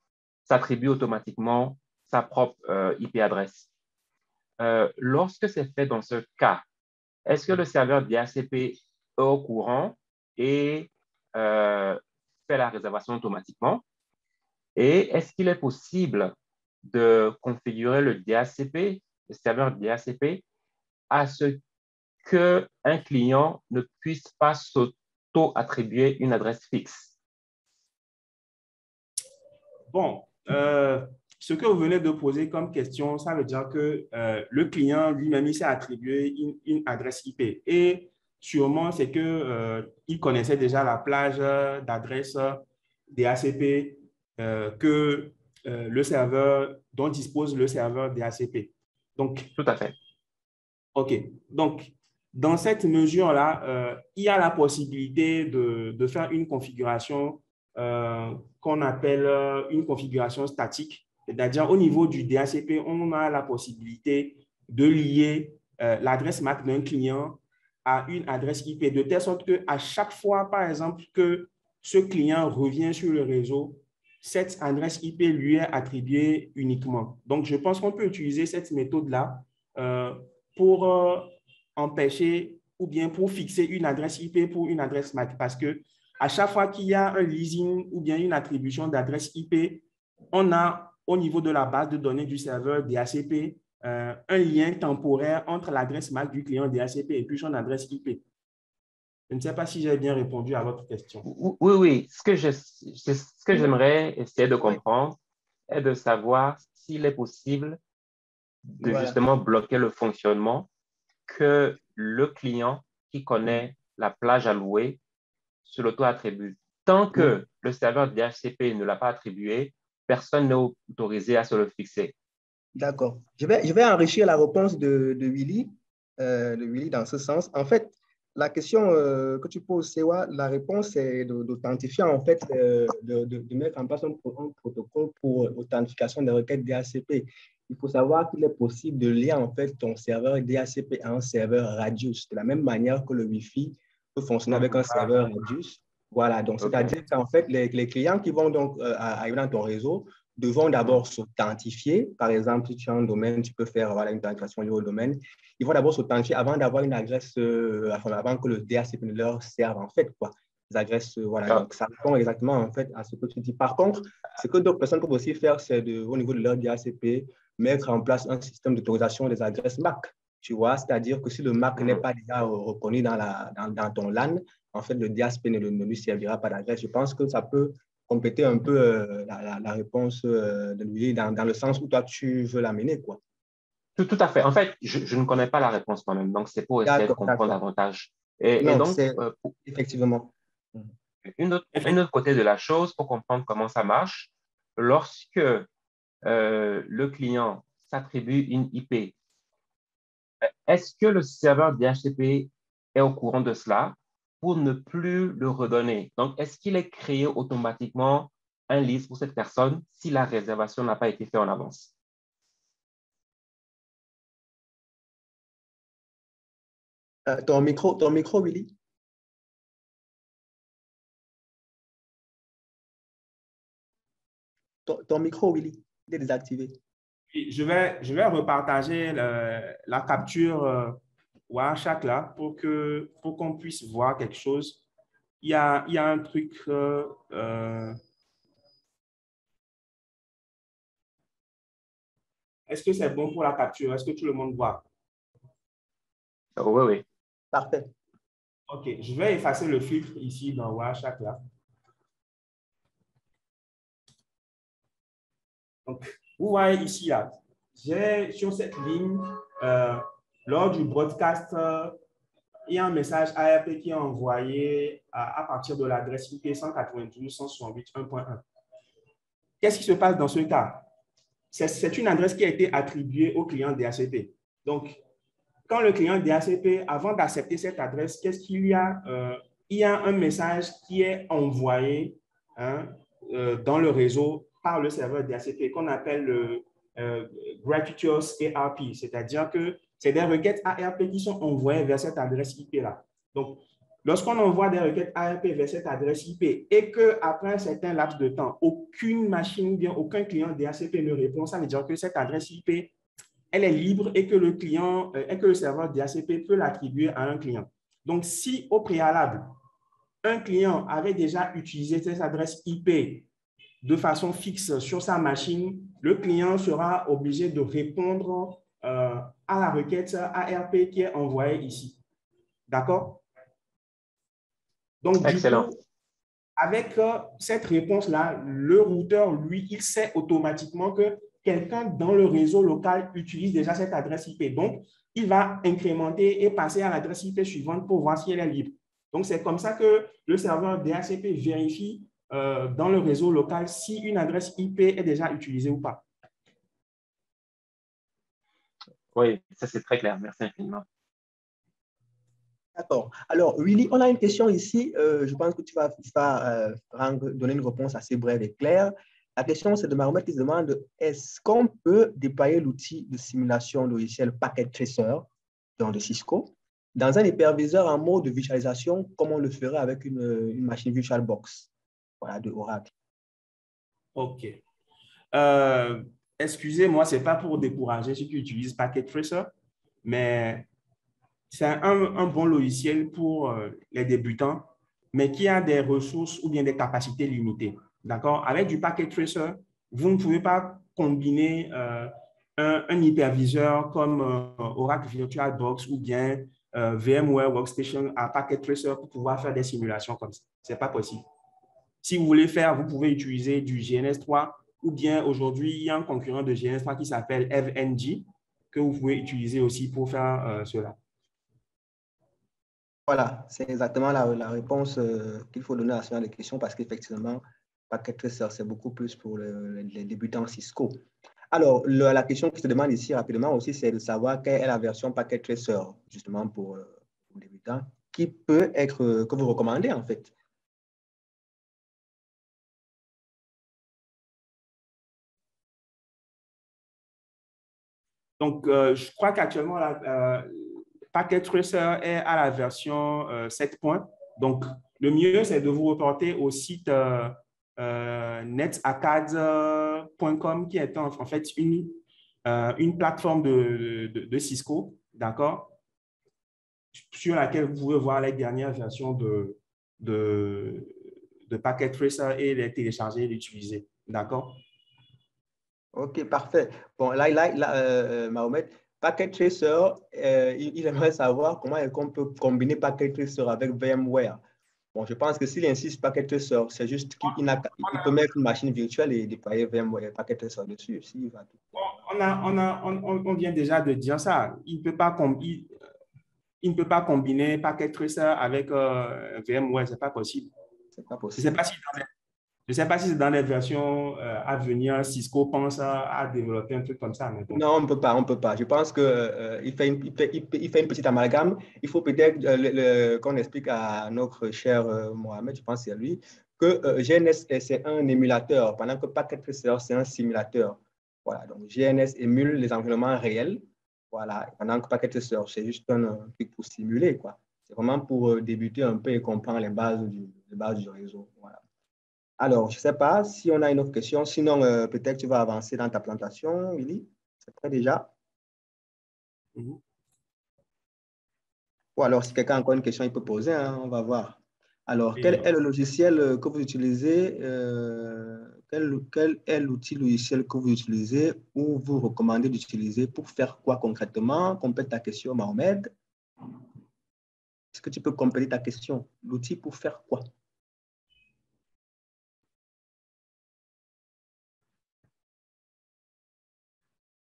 s'attribue automatiquement sa propre IP adresse. Lorsque c'est fait dans ce cas, est-ce que le serveur DHCP est au courant et fait la réservation automatiquement? Et est-ce qu'il est possible de configurer le DHCP, le serveur DHCP, à ce qu'un client ne puisse pas s'auto-attribuer une adresse fixe? Bon, ce que vous venez de poser comme question, ça veut dire que le client lui-même, il s'est attribué une adresse IP. Et sûrement, c'est qu'il connaissait déjà la plage d'adresses DHCP que le serveur, dont dispose le serveur DHCP. Donc, tout à fait. OK. Donc, dans cette mesure-là, il y a la possibilité de faire une configuration qu'on appelle une configuration statique. C'est-à-dire, au niveau du DHCP, on a la possibilité de lier l'adresse MAC d'un client à une adresse IP, de telle sorte qu'à chaque fois, par exemple, que ce client revient sur le réseau, cette adresse IP lui est attribuée uniquement. Donc, je pense qu'on peut utiliser cette méthode-là pour empêcher ou bien pour fixer une adresse IP pour une adresse MAC. Parce que à chaque fois qu'il y a un leasing ou bien une attribution d'adresse IP, on a au niveau de la base de données du serveur DHCP un lien temporaire entre l'adresse MAC du client DHCP et puis son adresse IP. Je ne sais pas si j'ai bien répondu à votre question. Oui, oui. Ce que j'aimerais essayer de comprendre est de savoir s'il est possible de justement bloquer le fonctionnement que le client qui connaît la plage à louer se l'auto-attribue. Tant que le serveur DHCP ne l'a pas attribué, personne n'est autorisé à se le fixer. D'accord. Je vais enrichir la réponse de Willy dans ce sens. En fait, la question que tu poses, c'est la réponse est d'authentifier, en fait, de mettre en place un protocole pour authentification des requêtes DHCP. Il faut savoir qu'il est possible de lier, en fait, ton serveur DHCP à un serveur Radius, de la même manière que le Wi-Fi peut fonctionner avec un serveur Radius. Voilà, donc c'est-à-dire qu'en fait, les clients qui vont donc arriver dans ton réseau devront d'abord s'authentifier. Par exemple, si tu as un domaine, tu peux faire une authentification liée au domaine. Ils vont d'abord s'authentifier avant d'avoir une adresse, avant que le DHCP ne leur serve, en fait, quoi. Les adresses, voilà. Donc, ça répond exactement, en fait, à ce que tu dis. Par contre, ce que d'autres personnes peuvent aussi faire, c'est au niveau de leur DHCP, mettre en place un système d'autorisation des adresses MAC. Tu vois, c'est-à-dire que si le MAC n'est pas déjà reconnu dans ton LAN, en fait, le DHCP ne lui servira pas d'adresse. Je pense que ça peut compléter un peu la réponse de Louis dans le sens où toi, tu veux l'amener, quoi. Tout à fait. En fait, je ne connais pas la réponse moi-même, donc c'est pour essayer de comprendre davantage. Et donc, effectivement. Un autre côté de la chose, pour comprendre comment ça marche, lorsque le client s'attribue une IP, est-ce que le serveur DHCP est au courant de cela pour ne plus le redonner? Donc, est-ce qu'il est créé automatiquement un liste pour cette personne si la réservation n'a pas été faite en avance? Ton micro, Willy? Ton micro, Willy, il est désactivé. Je vais repartager la capture Wireshark là pour qu'on puisse voir quelque chose. Il y a un truc. Est-ce que c'est bon pour la capture? Est-ce que tout le monde voit? Oui, oui. Parfait. OK. Je vais effacer le filtre ici dans Wireshark là. Donc, vous voyez ici, là, j'ai sur cette ligne, lors du broadcast, il y a un message ARP qui est envoyé à partir de l'adresse IP 192.168.1.1. Qu'est-ce qui se passe dans ce cas? C'est une adresse qui a été attribuée au client DHCP. Donc, quand le client DHCP, avant d'accepter cette adresse, qu'est-ce qu'il y a? Il y a un message qui est envoyé dans le réseau par le serveur DHCP qu'on appelle le Gratuitous ARP, c'est-à-dire que c'est des requêtes ARP qui sont envoyées vers cette adresse IP-là. Donc, lorsqu'on envoie des requêtes ARP vers cette adresse IP et qu'après un certain laps de temps, aucune machine ou bien aucun client DHCP ne répond, ça veut dire que cette adresse IP, elle est libre et que le serveur DHCP peut l'attribuer à un client. Donc, si au préalable, un client avait déjà utilisé cette adresse IP de façon fixe sur sa machine, le client sera obligé de répondre à la requête ARP qui est envoyée ici. D'accord? Donc, excellent. Du coup, avec cette réponse-là, le routeur, lui, il sait automatiquement que quelqu'un dans le réseau local utilise déjà cette adresse IP. Donc, il va incrémenter et passer à l'adresse IP suivante pour voir si elle est libre. Donc, c'est comme ça que le serveur DHCP vérifie dans le réseau local si une adresse IP est déjà utilisée ou pas. Oui, ça c'est très clair. Merci infiniment. D'accord. Alors, Willy, on a une question ici. Je pense que tu vas donner une réponse assez brève et claire. La question, c'est de Mahomet qui se demande, est-ce qu'on peut déployer l'outil de simulation logicielle Packet Tracer, donc de Cisco, dans un hyperviseur en mode de virtualisation, comme on le ferait avec une machine VirtualBox, voilà, de Oracle? OK. Excusez-moi, ce n'est pas pour décourager ceux qui utilisent Packet Tracer, mais c'est un bon logiciel pour les débutants, mais qui a des ressources ou bien des capacités limitées. D'accord? Avec du Packet Tracer, vous ne pouvez pas combiner un hyperviseur comme Oracle VirtualBox ou bien VMware Workstation à Packet Tracer pour pouvoir faire des simulations comme ça. Ce n'est pas possible. Si vous voulez faire, vous pouvez utiliser du GNS3 ou bien aujourd'hui, il y a un concurrent de GNS3 qui s'appelle FNG que vous pouvez utiliser aussi pour faire cela. Voilà, c'est exactement la réponse qu'il faut donner à ce genre de questions parce qu'effectivement, Packet Tracer, c'est beaucoup plus pour les débutants Cisco. Alors, la question qui se demande ici rapidement aussi, c'est de savoir quelle est la version Packet Tracer, justement pour les débutants, qui peut être, que vous recommandez en fait. Donc, je crois qu'actuellement, Packet Tracer est à la version 7. Donc, le mieux, c'est de vous reporter au site netacad.com qui est en fait une plateforme de Cisco, d'accord, sur laquelle vous pouvez voir les dernières versions de Packet Tracer et les télécharger et l'utiliser, d'accord? OK, parfait. Bon, là Mohamed, Packet Tracer, il aimerait savoir comment on peut combiner Packet Tracer avec VMware. Bon, je pense que s'il insiste Packet Tracer, c'est juste qu'il peut mettre une machine virtuelle et déployer VMware Packet Tracer dessus. S'il va tout. On vient déjà de dire ça. Il ne peut pas combiner Packet Tracer avec VMware, ce n'est pas possible. C'est pas possible. Je ne sais pas si c'est dans les versions à venir, Cisco pense à développer un truc comme ça. Mais bon. Non, on ne peut pas. Je pense qu'il fait une petite amalgame. Il faut peut-être qu'on explique à notre cher Mohamed, je pense que c'est lui, que GNS, c'est un émulateur, pendant que Packet Tracer, c'est un simulateur. Voilà, donc GNS émule les environnements réels, voilà, pendant que Packet Tracer, c'est juste un truc pour simuler, quoi. C'est vraiment pour débuter un peu et comprendre les bases du réseau. Voilà. Alors, je ne sais pas si on a une autre question. Sinon, peut-être tu vas avancer dans ta plantation, Willy. C'est prêt déjà? Ou alors, si quelqu'un a encore une question, il peut poser, hein, on va voir. Alors, quel est le logiciel que vous utilisez? Quel est l'outil logiciel que vous utilisez ou vous recommandez d'utiliser pour faire quoi concrètement? Complète ta question, Mohamed. Est-ce que tu peux compléter ta question? L'outil pour faire quoi?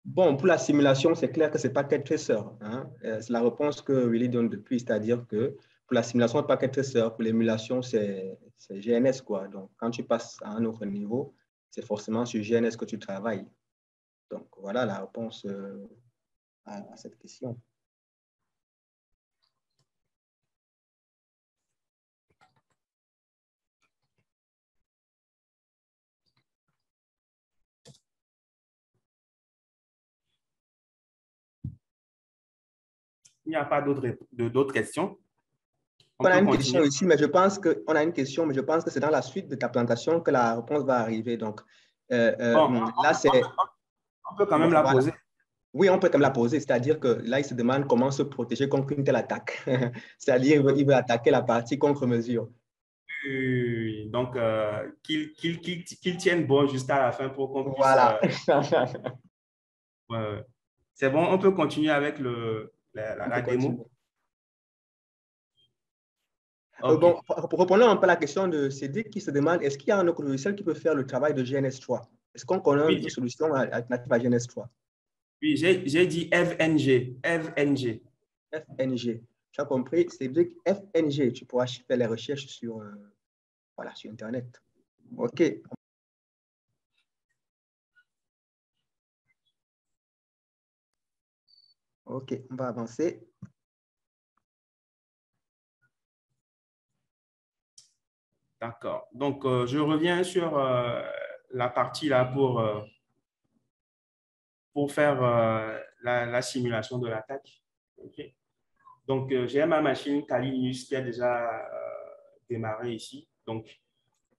Bon, pour la simulation, c'est clair que ce n'est pas Packet Tracer. Hein? C'est la réponse que Willy donne depuis, c'est-à-dire que pour la simulation, ce n'est pas Packet Tracer. Pour l'émulation, c'est GNS, quoi. Donc, quand tu passes à un autre niveau, c'est forcément sur GNS que tu travailles. Donc, voilà la réponse à cette question. Il n'y a pas d'autres questions. On a une question ici, mais je pense qu'on a une question, mais je pense que c'est dans la suite de ta présentation que la réponse va arriver. Donc, là, c'est... On peut quand même la poser. Oui, on peut quand même la poser. C'est-à-dire que là, il se demande comment se protéger contre une telle attaque. C'est-à-dire qu'il veut attaquer la partie contre mesure. Oui, donc, qu'il tienne bon jusqu'à la fin pour qu'on puisse... Voilà. C'est bon, on peut continuer avec la démo. Okay. Bon, reprenons un peu la question de Cédric qui se demande, est-ce qu'il y a un autre logiciel qui peut faire le travail de GNS3? Est-ce qu'on connaît une solution alternative à GNS3? Oui, j'ai dit FNG. FNG. FNG. Tu as compris, Cédric, FNG. Tu pourras faire les recherches sur, voilà, sur Internet. OK. OK, on va avancer. D'accord. Donc, je reviens sur la partie là pour faire la simulation de l'attaque. Okay. Donc, j'ai ma machine Kali Linux qui a déjà démarré ici. Donc,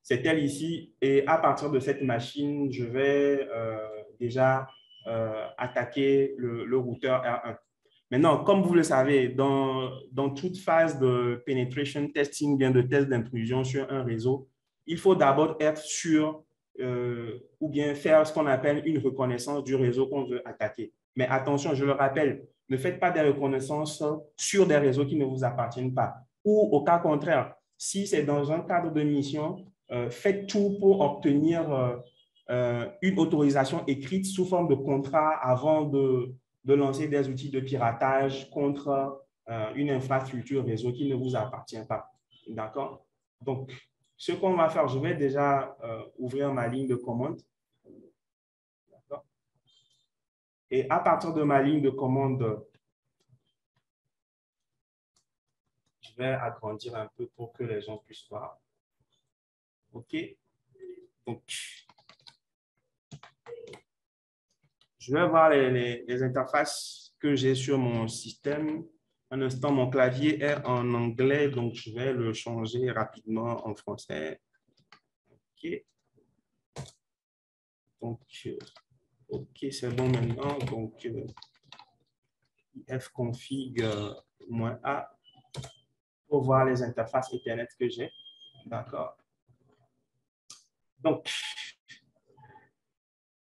c'est elle ici. Et à partir de cette machine, je vais déjà attaquer le routeur R1. Maintenant, comme vous le savez, dans toute phase de penetration testing, bien de test d'intrusion sur un réseau, il faut d'abord être sûr ou bien faire ce qu'on appelle une reconnaissance du réseau qu'on veut attaquer. Mais attention, je le rappelle, ne faites pas des reconnaissances sur des réseaux qui ne vous appartiennent pas. Ou au cas contraire, si c'est dans un cadre de mission, faites tout pour obtenir une autorisation écrite sous forme de contrat avant de lancer des outils de piratage contre une infrastructure réseau qui ne vous appartient pas. D'accord? Donc, ce qu'on va faire, je vais déjà ouvrir ma ligne de commande. D'accord? Et à partir de ma ligne de commande, je vais agrandir un peu pour que les gens puissent voir. OK? Donc, je vais voir les interfaces que j'ai sur mon système. Un instant, mon clavier est en anglais, donc je vais le changer rapidement en français. OK. Donc, OK, c'est bon maintenant. Donc, ifconfig-a pour voir les interfaces Ethernet que j'ai. D'accord. Donc,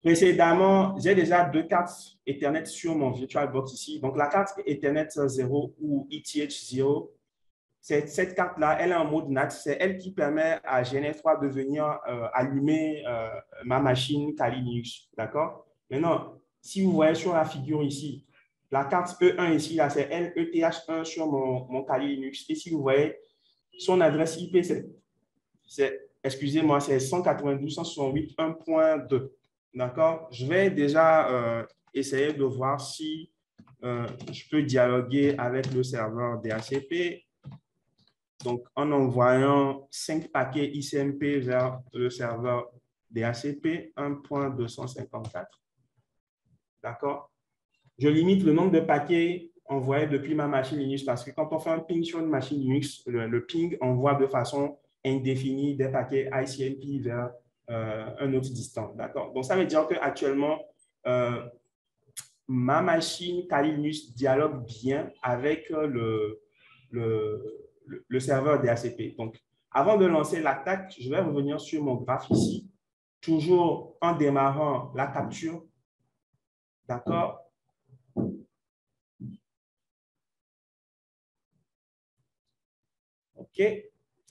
précédemment, j'ai déjà 2 cartes Ethernet sur mon VirtualBox ici. Donc, la carte Ethernet 0 ou ETH0, cette carte-là, elle est en mode NAT. C'est elle qui permet à GNS3 de venir allumer ma machine Kali Linux. D'accord? Maintenant, si vous voyez sur la figure ici, la carte E1 ici, là, c'est LETH1 sur mon Kali Linux. Et si vous voyez, son adresse IP, excusez-moi, c'est 192.168.1.2. D'accord? Je vais déjà essayer de voir si je peux dialoguer avec le serveur DHCP. Donc, en envoyant 5 paquets ICMP vers le serveur DHCP 1.254. D'accord? Je limite le nombre de paquets envoyés depuis ma machine Linux parce que quand on fait un ping sur une machine Linux, le ping envoie de façon indéfinie des paquets ICMP vers un autre distant. D'accord? Donc, ça veut dire qu'actuellement, ma machine Kali Linux dialogue bien avec le serveur DHCP. Donc, avant de lancer l'attaque, je vais revenir sur mon graphe ici, toujours en démarrant la capture. D'accord? OK.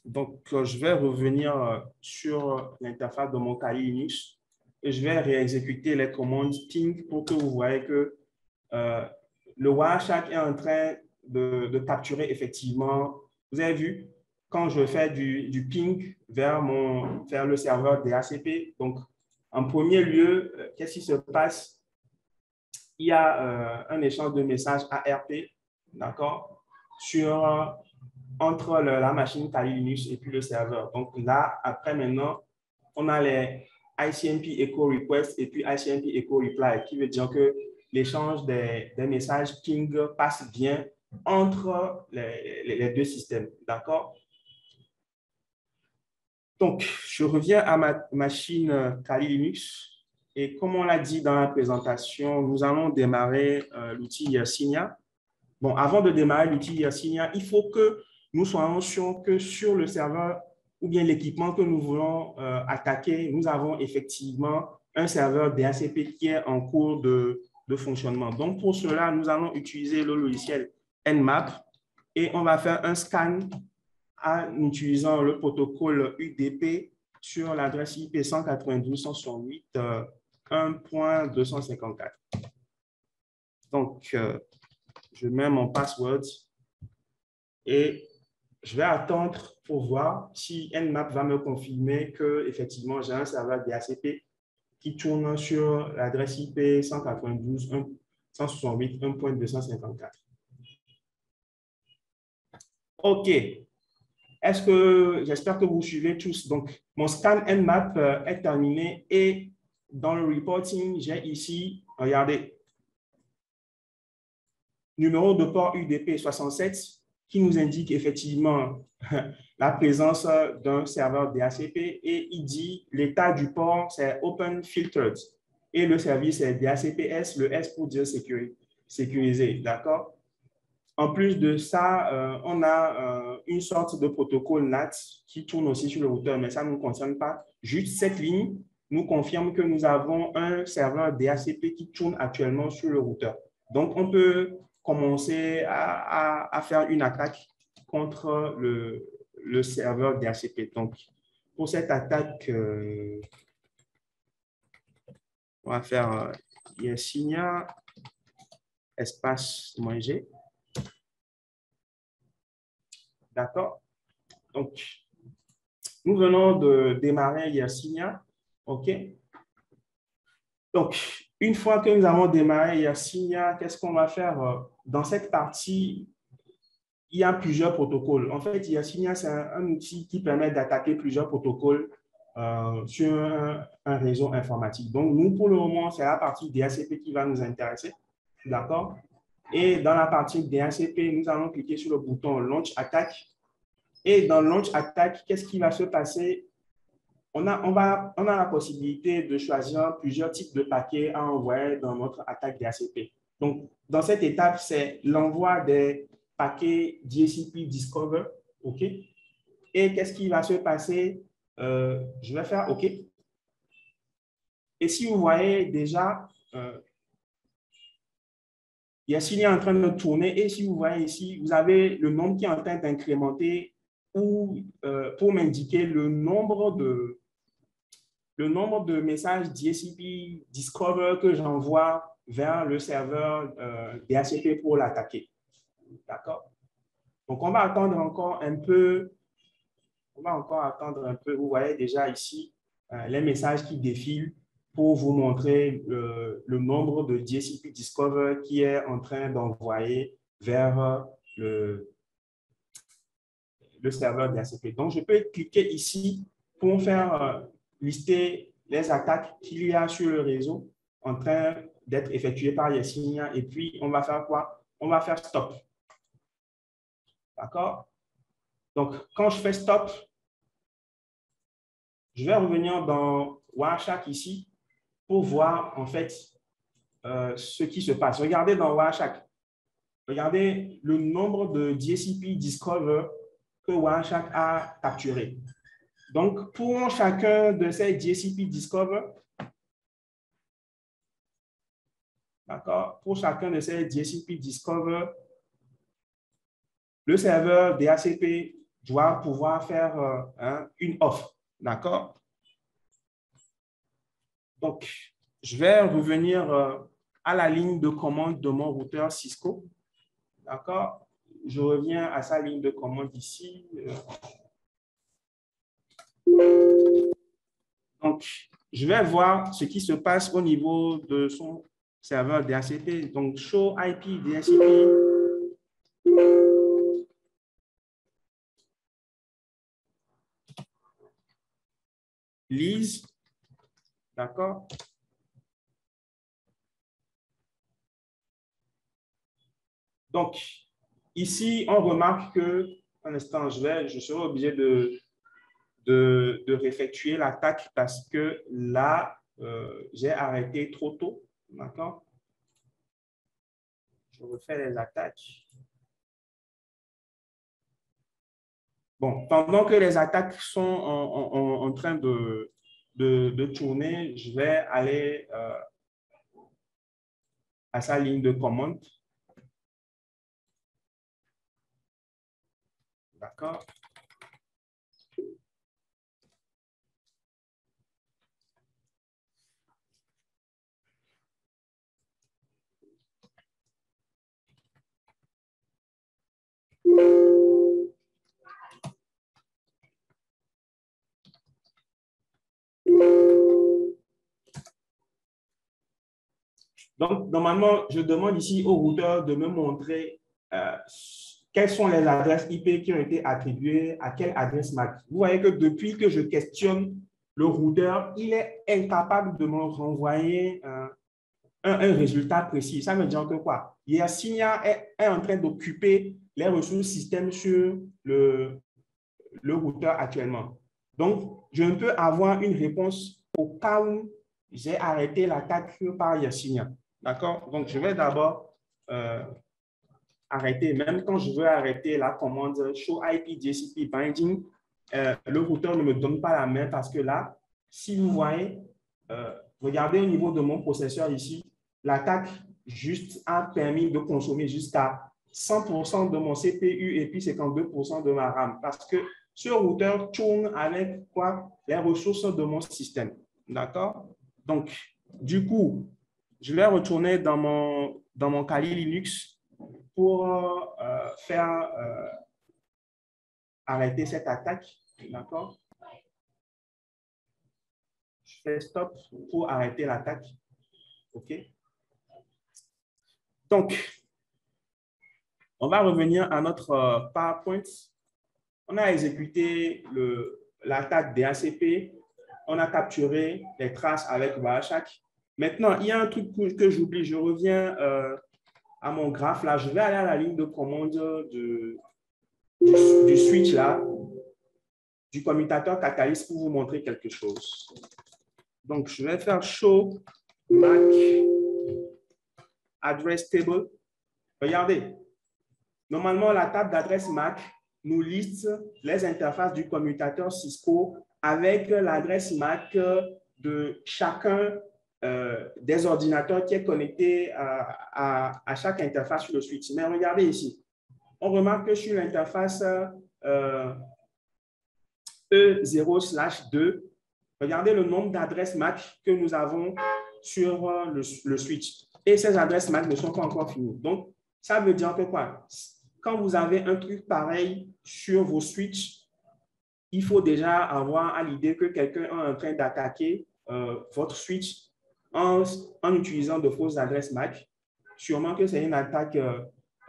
Donc, je vais revenir sur l'interface de mon Kali Linux et je vais réexécuter les commandes ping pour que vous voyez que le Wireshark est en train de capturer effectivement. Vous avez vu, quand je fais du ping vers le serveur DHCP, donc en premier lieu, qu'est-ce qui se passe? Il y a un échange de messages ARP, d'accord, entre la machine Kali Linux et puis le serveur. Donc là, après maintenant, on a les ICMP Echo Request et puis ICMP Echo Reply, qui veut dire que l'échange des messages ping passe bien entre les deux systèmes. D'accord? Donc, je reviens à ma machine Kali Linux. Et comme on l'a dit dans la présentation, nous allons démarrer l'outil Yersinia. Bon, avant de démarrer l'outil Yersinia, il faut que nous soyons sûrs que sur le serveur ou bien l'équipement que nous voulons attaquer, nous avons effectivement un serveur DHCP qui est en cours de fonctionnement. Donc, pour cela, nous allons utiliser le logiciel Nmap et on va faire un scan en utilisant le protocole UDP sur l'adresse IP 192.168.1.254. Donc, je mets mon password et je vais attendre pour voir si Nmap va me confirmer que effectivement j'ai un serveur DHCP qui tourne sur l'adresse IP 192.168.1.254. OK. J'espère que vous suivez tous. Donc, mon scan Nmap est terminé et dans le reporting, j'ai ici, regardez, numéro de port UDP 67 qui nous indique effectivement la présence d'un serveur DHCP et il dit l'état du port, c'est Open Filtered et le service est DHCPS, le S pour dire sécurisé, d'accord? En plus de ça, on a une sorte de protocole NAT qui tourne aussi sur le routeur, mais ça ne nous concerne pas. Juste cette ligne nous confirme que nous avons un serveur DHCP qui tourne actuellement sur le routeur. Donc, on peut commencer à faire une attaque contre le serveur DHCP. Donc, pour cette attaque, on va faire Yersinia espace -G. D'accord? Donc, nous venons de démarrer Yersinia. OK? Donc, une fois que nous avons démarré Yersinia, qu'est-ce qu'on va faire? Dans cette partie, il y a plusieurs protocoles. En fait, Yersinia, c'est un outil qui permet d'attaquer plusieurs protocoles sur un réseau informatique. Donc, nous, pour le moment, c'est la partie DHCP qui va nous intéresser. D'accord? Et dans la partie DHCP, nous allons cliquer sur le bouton Launch Attack. Et dans Launch Attack, qu'est-ce qui va se passer? On a la possibilité de choisir plusieurs types de paquets à envoyer dans notre attaque DHCP. Donc, dans cette étape, c'est l'envoi des paquets DHCP Discover. OK? Et qu'est-ce qui va se passer? Je vais faire OK. Et si vous voyez déjà, Yersinia est en train de tourner. Et si vous voyez ici, vous avez le nombre qui est en train d'incrémenter ou pour m'indiquer le nombre de messages DHCP Discover que j'envoie vers le serveur DHCP pour l'attaquer. D'accord? Donc, on va attendre encore un peu. Vous voyez déjà ici les messages qui défilent pour vous montrer le nombre de DHCP Discover qui est en train d'envoyer vers le serveur DHCP. Donc, je peux cliquer ici pour faire lister les attaques qu'il y a sur le réseau en train d'être effectuées par Yersinia. Et puis, on va faire quoi? On va faire stop. D'accord? Donc, quand je fais stop, je vais revenir dans Wireshark ici pour voir en fait ce qui se passe. Regardez dans Wireshark. Regardez le nombre de DHCP Discover que Wireshark a capturé. Donc, pour chacun de ces DHCP Discover, d'accord, pour chacun de ces DHCP Discover, le serveur DHCP doit pouvoir faire une offre, d'accord? Donc, je vais revenir à la ligne de commande de mon routeur Cisco, d'accord? Je reviens à sa ligne de commande ici. Donc, je vais voir ce qui se passe au niveau de son serveur DHCP. Donc, show IP DHCP. Lise. D'accord? Donc, ici, on remarque que, un instant, je serai obligé de réeffectuer l'attaque parce que là, j'ai arrêté trop tôt. D'accord? Je refais les attaques. Bon, pendant que les attaques sont en train de tourner, je vais aller à sa ligne de commande. D'accord? Donc, normalement, je demande ici au routeur de me montrer quelles sont les adresses IP qui ont été attribuées à quelle adresse MAC. Vous voyez que depuis que je questionne le routeur, il est incapable de me renvoyer un résultat précis. Ça veut dire que quoi? Yersinia est en train d'occuper les ressources système sur le routeur actuellement. Donc, je ne peux avoir une réponse au cas où j'ai arrêté l'attaque par Yersinia. D'accord? Donc, je vais d'abord arrêter. Même quand je veux arrêter la commande show IP DHCP binding, le routeur ne me donne pas la main parce que là, si vous voyez, regardez au niveau de mon processeur ici, l'attaque juste a permis de consommer jusqu'à 100% de mon CPU et puis 52% de ma RAM. Parce que ce routeur tourne avec quoi? Les ressources de mon système. D'accord? Donc, du coup, je vais retourner dans mon Kali Linux pour faire arrêter cette attaque. D'accord? Je fais stop pour arrêter l'attaque. OK? Donc, on va revenir à notre PowerPoint. On a exécuté l'attaque DHCP. On a capturé les traces avec Wireshark. Maintenant, il y a un truc que j'oublie. Je reviens à mon graphe là. Je vais aller à la ligne de commande du switch là, du commutateur Catalyst pour vous montrer quelque chose. Donc, je vais faire show MAC address table. Regardez. Normalement, la table d'adresse MAC nous liste les interfaces du commutateur Cisco avec l'adresse MAC de chacun des ordinateurs qui est connecté à chaque interface sur le switch. Mais regardez ici, on remarque que sur l'interface E0/2, regardez le nombre d'adresses MAC que nous avons sur le switch. Et ces adresses MAC ne sont pas encore finies. Donc, ça veut dire que quoi? Quand vous avez un truc pareil sur vos switches, il faut déjà avoir à l'idée que quelqu'un est en train d'attaquer votre switch en utilisant de fausses adresses MAC. Sûrement que c'est une attaque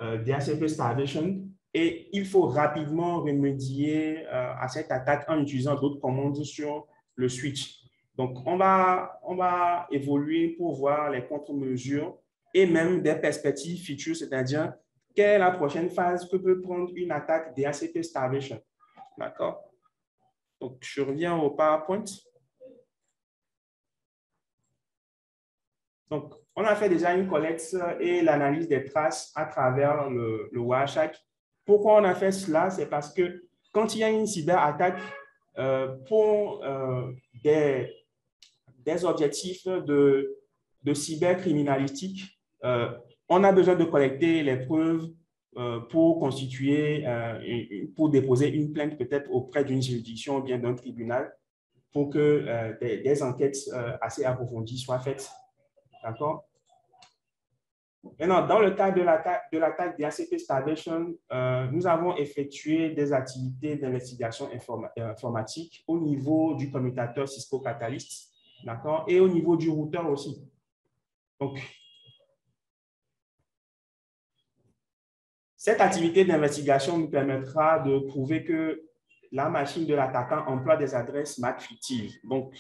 DHCP starvation et il faut rapidement remédier à cette attaque en utilisant d'autres commandes sur le switch. Donc, on va évoluer pour voir les contre-mesures et même des perspectives features, c'est-à-dire quelle est la prochaine phase que peut prendre une attaque DHCP starvation. D'accord? Donc, je reviens au PowerPoint. Donc, on a fait déjà une collecte et l'analyse des traces à travers le Wireshark. Pourquoi on a fait cela? C'est parce que quand il y a une cyberattaque pour des objectifs de cybercriminalistique, on a besoin de collecter les preuves pour constituer, pour déposer une plainte peut-être auprès d'une juridiction ou bien d'un tribunal pour que des enquêtes assez approfondies soient faites. D'accord? Maintenant, dans le cadre de l'attaque DHCP starvation, nous avons effectué des activités d'investigation informatique au niveau du commutateur Cisco Catalyst, d'accord, et au niveau du routeur aussi. Donc, cette activité d'investigation nous permettra de prouver que la machine de l'attaquant emploie des adresses MAC fictives. Donc,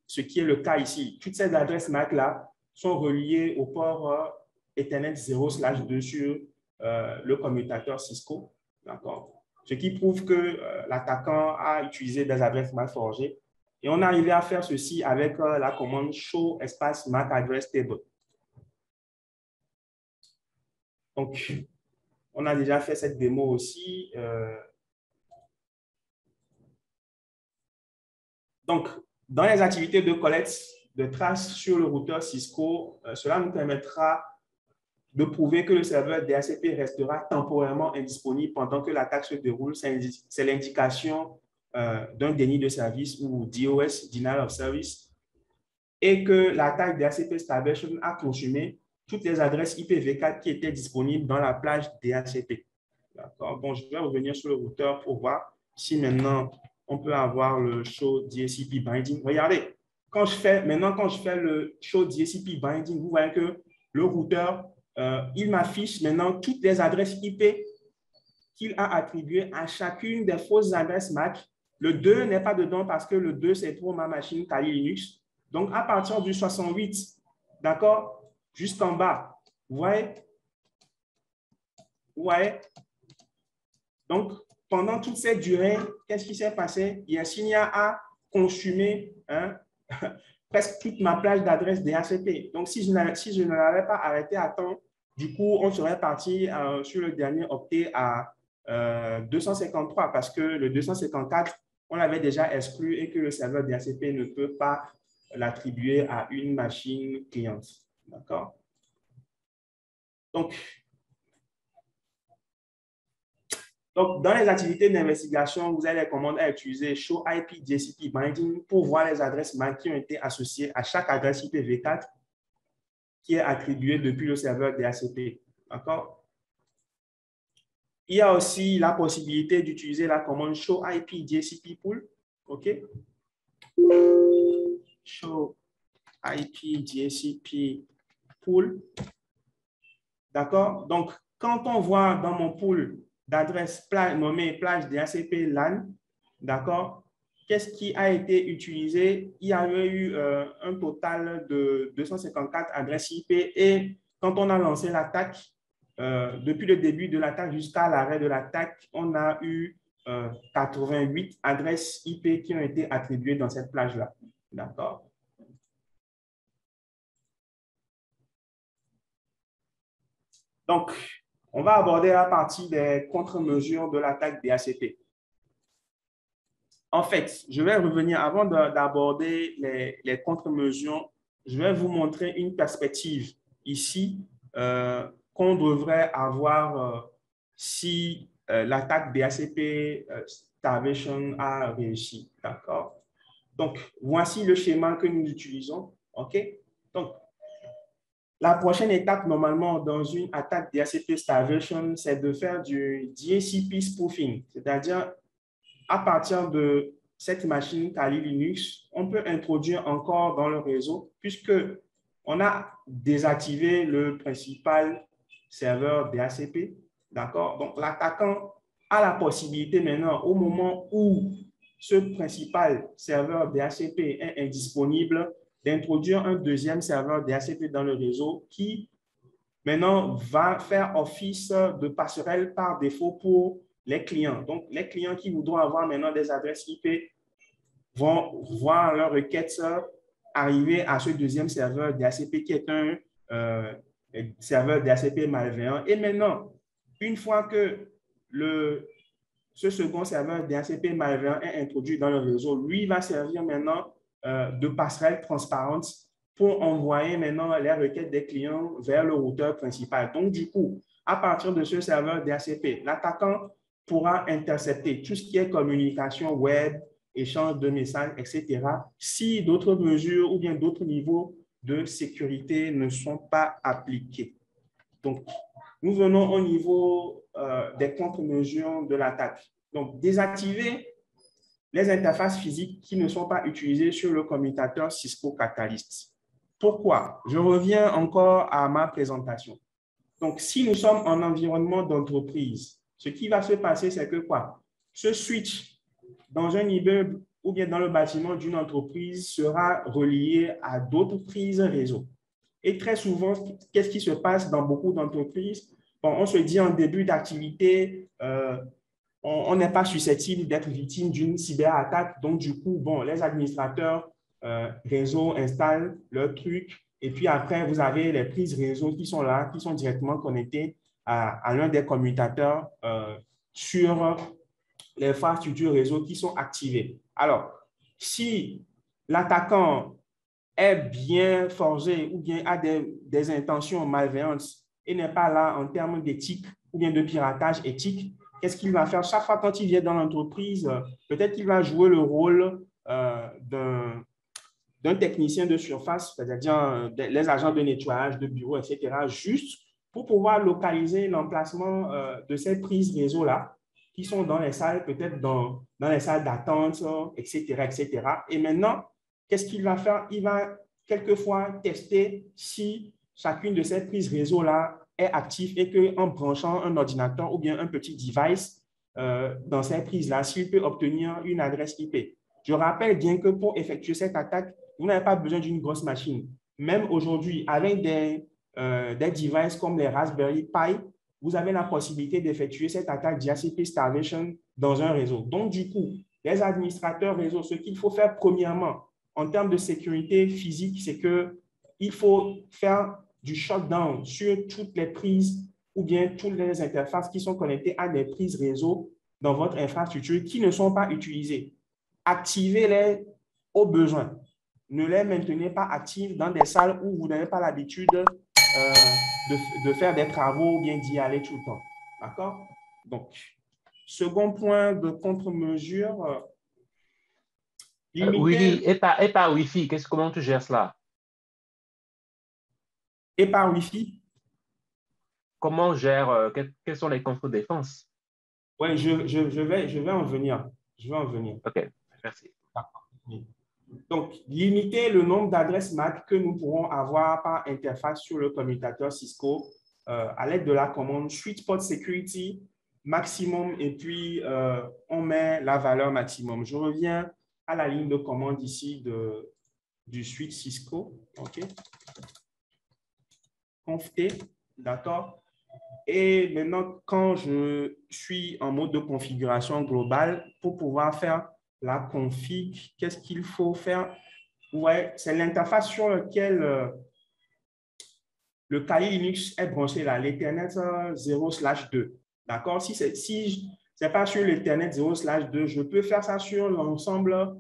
ce qui est le cas ici. Toutes ces adresses MAC-là sont reliées au port Ethernet 0/2 sur le commutateur Cisco. D'accord? Ce qui prouve que l'attaquant a utilisé des adresses MAC forgées. Et on est arrivé à faire ceci avec la commande show espace MAC address table. Donc, on a déjà fait cette démo aussi. Donc, dans les activités de collecte de traces sur le routeur Cisco, cela nous permettra de prouver que le serveur DHCP restera temporairement indisponible pendant que l'attaque se déroule. C'est l'indication d'un déni de service ou DOS, Denial of Service, et que l'attaque DHCP starvation a consumé toutes les adresses IPv4 qui étaient disponibles dans la plage DHCP. D'accord. Bon, je vais revenir sur le routeur pour voir si maintenant on peut avoir le show DHCP binding. Regardez, quand je fais le show DHCP binding, vous voyez que le routeur, il m'affiche maintenant toutes les adresses IP qu'il a attribuées à chacune des fausses adresses MAC. Le 2 n'est pas dedans parce que le 2, c'est pour ma machine Kali Linux. Donc, à partir du 68, d'accord, jusqu'en bas, vous voyez? Vous voyez? Donc, pendant toute cette durée, qu'est-ce qui s'est passé? Yersinia a consumé presque toute ma plage d'adresses DHCP. Donc, si je ne l'avais pas arrêté à temps, du coup, on serait parti sur le dernier octet à 253 parce que le 254, on l'avait déjà exclu et que le serveur DHCP ne peut pas l'attribuer à une machine cliente. D'accord? Donc, dans les activités d'investigation, vous avez les commandes à utiliser show IP DHCP binding pour voir les adresses MAC qui ont été associées à chaque adresse IPv4 qui est attribuée depuis le serveur DHCP. D'accord? Il y a aussi la possibilité d'utiliser la commande show IP DHCP pool. OK? Show IP DHCP pool. D'accord? Donc, quand on voit dans mon pool d'adresses nommées plage DHCP LAN, d'accord? Qu'est-ce qui a été utilisé? Il y avait eu un total de 254 adresses IP et quand on a lancé l'attaque, depuis le début de l'attaque jusqu'à l'arrêt de l'attaque, on a eu 88 adresses IP qui ont été attribuées dans cette plage-là. D'accord? Donc, on va aborder la partie des contre-mesures de l'attaque DHCP. En fait, je vais revenir, avant d'aborder les contre-mesures, je vais vous montrer une perspective ici qu'on devrait avoir si l'attaque DHCP Starvation a réussi. D'accord? Donc, voici le schéma que nous utilisons. OK? Donc, la prochaine étape, normalement, dans une attaque DHCP Starvation, c'est de faire du DHCP spoofing, c'est-à-dire à partir de cette machine Kali Linux, on peut introduire encore dans le réseau puisque on a désactivé le principal serveur DHCP. D'accord? Donc, l'attaquant a la possibilité maintenant, au moment où ce principal serveur DHCP est indisponible, d'introduire un deuxième serveur DHCP dans le réseau qui, maintenant, va faire office de passerelle par défaut pour les clients. Donc, les clients qui voudront avoir maintenant des adresses IP vont voir leur requête arriver à ce deuxième serveur DHCP qui est un serveur DHCP malveillant. Et maintenant, une fois que ce second serveur DHCP malveillant est introduit dans le réseau, lui va servir maintenant de passerelle transparente pour envoyer maintenant les requêtes des clients vers le routeur principal. Donc, du coup, à partir de ce serveur DHCP, l'attaquant pourra intercepter tout ce qui est communication web, échange de messages, etc., si d'autres mesures ou bien d'autres niveaux de sécurité ne sont pas appliqués. Donc, nous venons au niveau des contre-mesures de l'attaque. Donc, désactiver les interfaces physiques qui ne sont pas utilisées sur le commutateur Cisco Catalyst. Pourquoi? Je reviens encore à ma présentation. Donc, si nous sommes en environnement d'entreprise, ce qui va se passer, c'est que quoi? Ce switch dans un immeuble ou bien dans le bâtiment d'une entreprise sera relié à d'autres prises réseau. Et très souvent, qu'est-ce qui se passe dans beaucoup d'entreprises? Bon, on se dit en début d'activité, on n'est pas susceptible d'être victime d'une cyberattaque. Donc, du coup, bon, les administrateurs réseau installent leur truc. Et puis après, vous avez les prises réseau qui sont là, qui sont directement connectées à l'un des commutateurs sur les infrastructures réseau qui sont activées. Alors, si l'attaquant est bien forgé ou bien a des intentions malveillantes et n'est pas là en termes d'éthique ou bien de piratage éthique, qu'est-ce qu'il va faire? Chaque fois quand il vient dans l'entreprise, peut-être qu'il va jouer le rôle d'un technicien de surface, c'est-à-dire les agents de nettoyage, de bureau, etc., juste pour pouvoir localiser l'emplacement de ces prises réseau-là qui sont dans les salles, peut-être dans les salles d'attente, etc., etc. Et maintenant, qu'est-ce qu'il va faire? Il va quelquefois tester si chacune de ces prises réseau-là est active et qu'en branchant un ordinateur ou bien un petit device dans ces prises-là, s'il peut obtenir une adresse IP. Je rappelle bien que pour effectuer cette attaque, vous n'avez pas besoin d'une grosse machine. Même aujourd'hui, avec des devices comme les Raspberry Pi, vous avez la possibilité d'effectuer cette attaque DHCP Starvation dans un réseau. Donc, du coup, les administrateurs réseau, ce qu'il faut faire premièrement en termes de sécurité physique, c'est qu'il faut faire du shutdown sur toutes les prises ou bien toutes les interfaces qui sont connectées à des prises réseau dans votre infrastructure qui ne sont pas utilisées. Activez-les au besoin. ne les maintenez pas actifs dans des salles où vous n'avez pas l'habitude de faire des travaux ou bien d'y aller tout le temps. D'accord? Donc, second point de contre-mesure, Willy, et par Wi-Fi, comment tu gères cela? Et par Wi-Fi? Comment on gère, quelles sont les contre-défenses? Oui, je vais en venir. Je vais en venir. OK, merci. Donc, limiter le nombre d'adresses MAC que nous pourrons avoir par interface sur le commutateur Cisco à l'aide de la commande switch port security maximum et puis on met la valeur maximum. Je reviens à la ligne de commande ici du switch Cisco. OK. Conf T, d'accord. Et maintenant, quand je suis en mode de configuration globale, pour pouvoir faire la config, qu'est-ce qu'il faut faire? Ouais, c'est l'interface sur laquelle le cahier Linux est branché là, l'Ethernet 0/2. D'accord? Si ce n'est pas sur l'Ethernet 0/2, je peux faire ça sur l'ensemble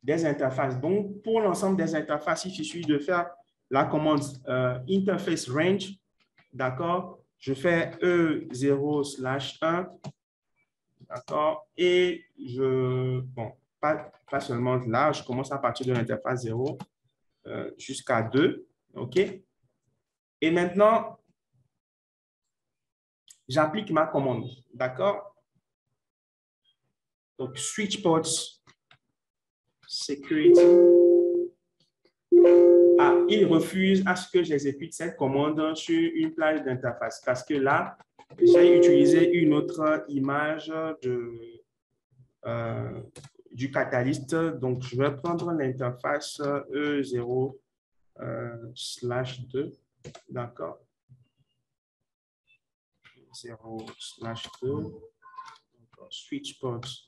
des interfaces. Donc, pour l'ensemble des interfaces, il suffit de faire la commande interface range. D'accord? Je fais E0/1. D'accord? Et bon, pas seulement là, je commence à partir de l'interface 0 jusqu'à 2. OK? Et maintenant, j'applique ma commande. D'accord? Donc, switch ports security. Ah, il refuse à ce que j'exécute cette commande sur une plage d'interface parce que là, j'ai utilisé une autre image du catalyste. Donc, je vais prendre l'interface E0/2. D'accord. 0/2. Switch ports.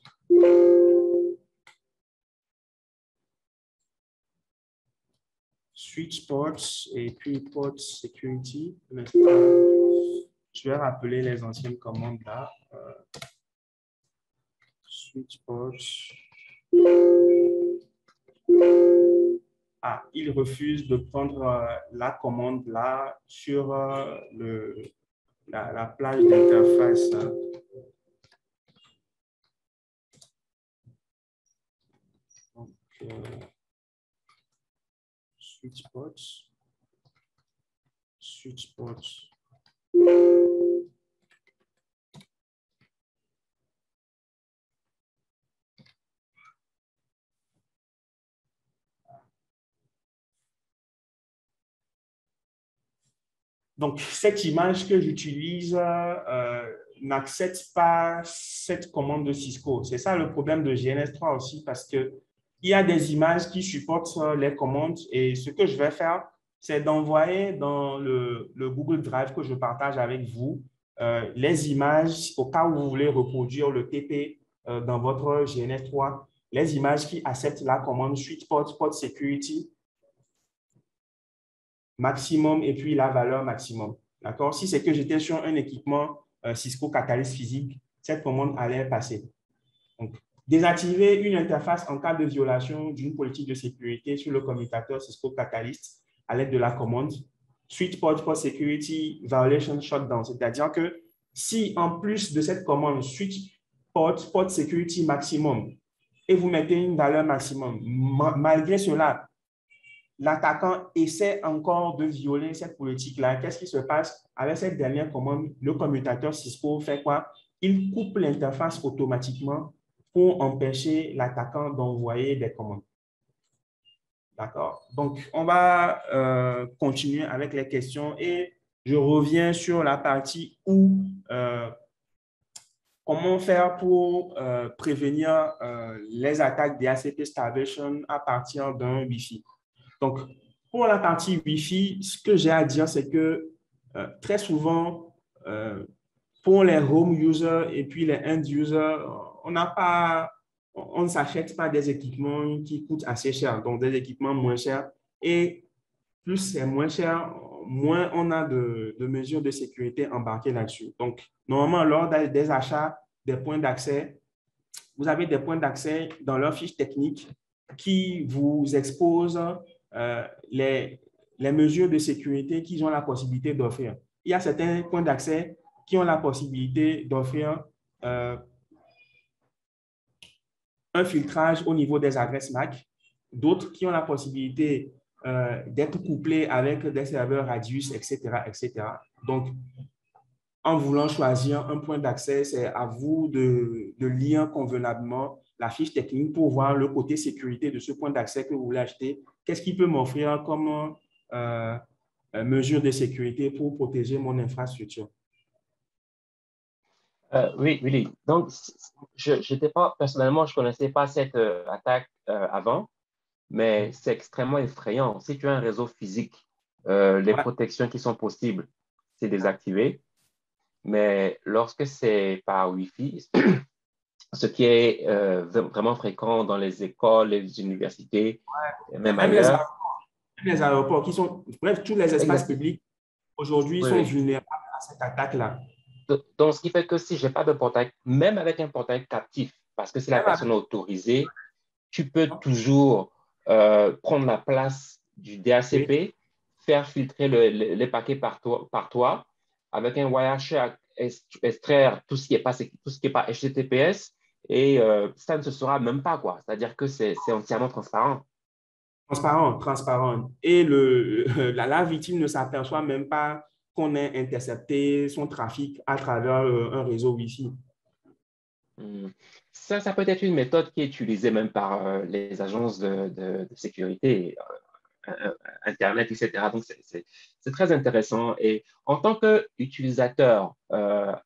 Switch ports et puis port security. Je vais rappeler les anciennes commandes là. Switch ports. Ah, il refuse de prendre la commande là sur la plage d'interface. Donc, switch ports. Switch ports. Donc, cette image que j'utilise n'accepte pas cette commande de Cisco. C'est ça le problème de GNS3 aussi, parce qu'il y a des images qui supportent les commandes. Et ce que je vais faire, c'est d'envoyer dans le Google Drive que je partage avec vous les images au cas où vous voulez reproduire le TP dans votre GNS3, les images qui acceptent la commande switch port security maximum et puis la valeur maximum. D'accord? Si c'est que j'étais sur un équipement Cisco Catalyst physique, cette commande allait passer. Donc, désactiver une interface en cas de violation d'une politique de sécurité sur le commutateur Cisco Catalyst à l'aide de la commande switch port security violation shutdown. C'est-à-dire que si en plus de cette commande switch port security maximum et vous mettez une valeur maximum, malgré cela, l'attaquant essaie encore de violer cette politique-là. Qu'est-ce qui se passe avec cette dernière commande? Le commutateur Cisco fait quoi? Il coupe l'interface automatiquement pour empêcher l'attaquant d'envoyer des commandes. D'accord? Donc, on va continuer avec les questions et je reviens sur la partie où comment faire pour prévenir les attaques DHCP starvation à partir d'un Wi-Fi. Donc, pour la partie Wi-Fi, ce que j'ai à dire, c'est que très souvent, pour les home users et puis les end users, on ne s'achète pas des équipements qui coûtent assez cher, donc des équipements moins chers. Et plus c'est moins cher, moins on a de mesures de sécurité embarquées là-dessus. Donc, normalement, lors des achats des points d'accès, vous avez des points d'accès dans leur fiche technique. qui vous expose les mesures de sécurité qu'ils ont la possibilité d'offrir. Il y a certains points d'accès qui ont la possibilité d'offrir un filtrage au niveau des adresses MAC, d'autres qui ont la possibilité d'être couplés avec des serveurs Radius, etc., etc. Donc, en voulant choisir un point d'accès, c'est à vous de lire convenablement la fiche technique pour voir le côté sécurité de ce point d'accès que vous voulez acheter. Qu'est-ce qu'il peut m'offrir comme mesure de sécurité pour protéger mon infrastructure? Oui, Willy. Donc, personnellement, je ne connaissais pas cette attaque avant, mais c'est extrêmement effrayant. Si tu as un réseau physique, les protections qui sont possibles, c'est désactivé. Mais lorsque c'est par Wi-Fi, ce qui est vraiment fréquent dans les écoles, les universités, et même ailleurs. Les aéroports, qui sont, bref, tous les espaces publics aujourd'hui sont vulnérables à cette attaque-là. Donc, ce qui fait que si je n'ai pas de portail, même avec un portail captif, parce que si la personne est autorisée, tu peux toujours prendre la place du DHCP, faire filtrer les paquets par toi, avec un Wireshark, extraire tout ce qui n'est pas HTTPS, et ça ne se saura même pas, quoi. C'est-à-dire que c'est entièrement transparent. Transparent. Et la victime ne s'aperçoit même pas qu'on ait intercepté son trafic à travers un réseau Wi-Fi. Ça peut être une méthode qui est utilisée même par les agences de sécurité, Internet, etc. Donc, c'est très intéressant. Et en tant qu'utilisateur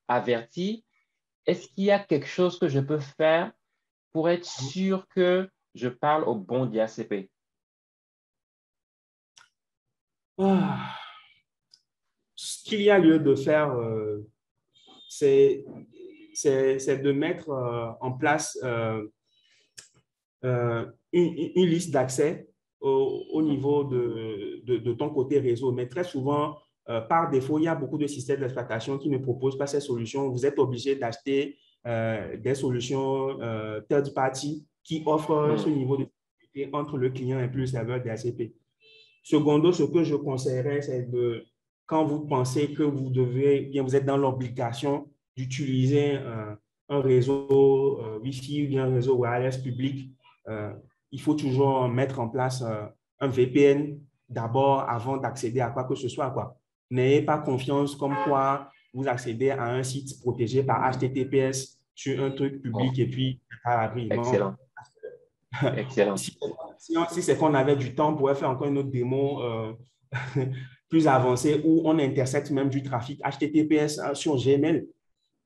averti, est-ce qu'il y a quelque chose que je peux faire pour être sûr que je parle au bon DHCP? Ce qu'il y a lieu de faire, c'est de mettre en place une liste d'accès au niveau de ton côté réseau. Mais très souvent, par défaut, il y a beaucoup de systèmes d'exploitation qui ne proposent pas ces solutions. Vous êtes obligé d'acheter des solutions third party qui offrent ce niveau de sécurité entre le client et puis le serveur DHCP. Secondo, ce que je conseillerais, c'est quand vous pensez que vous êtes dans l'obligation d'utiliser un réseau Wi-Fi ou bien un réseau wireless public, il faut toujours mettre en place un VPN d'abord avant d'accéder à quoi que ce soit, quoi. N'ayez pas confiance comme quoi vous accédez à un site protégé par HTTPS sur un truc public et puis à l'abri. Excellent. Excellent. Si c'est qu'on avait du temps, on pourrait faire encore une autre démo plus avancée où on intercepte même du trafic HTTPS sur Gmail,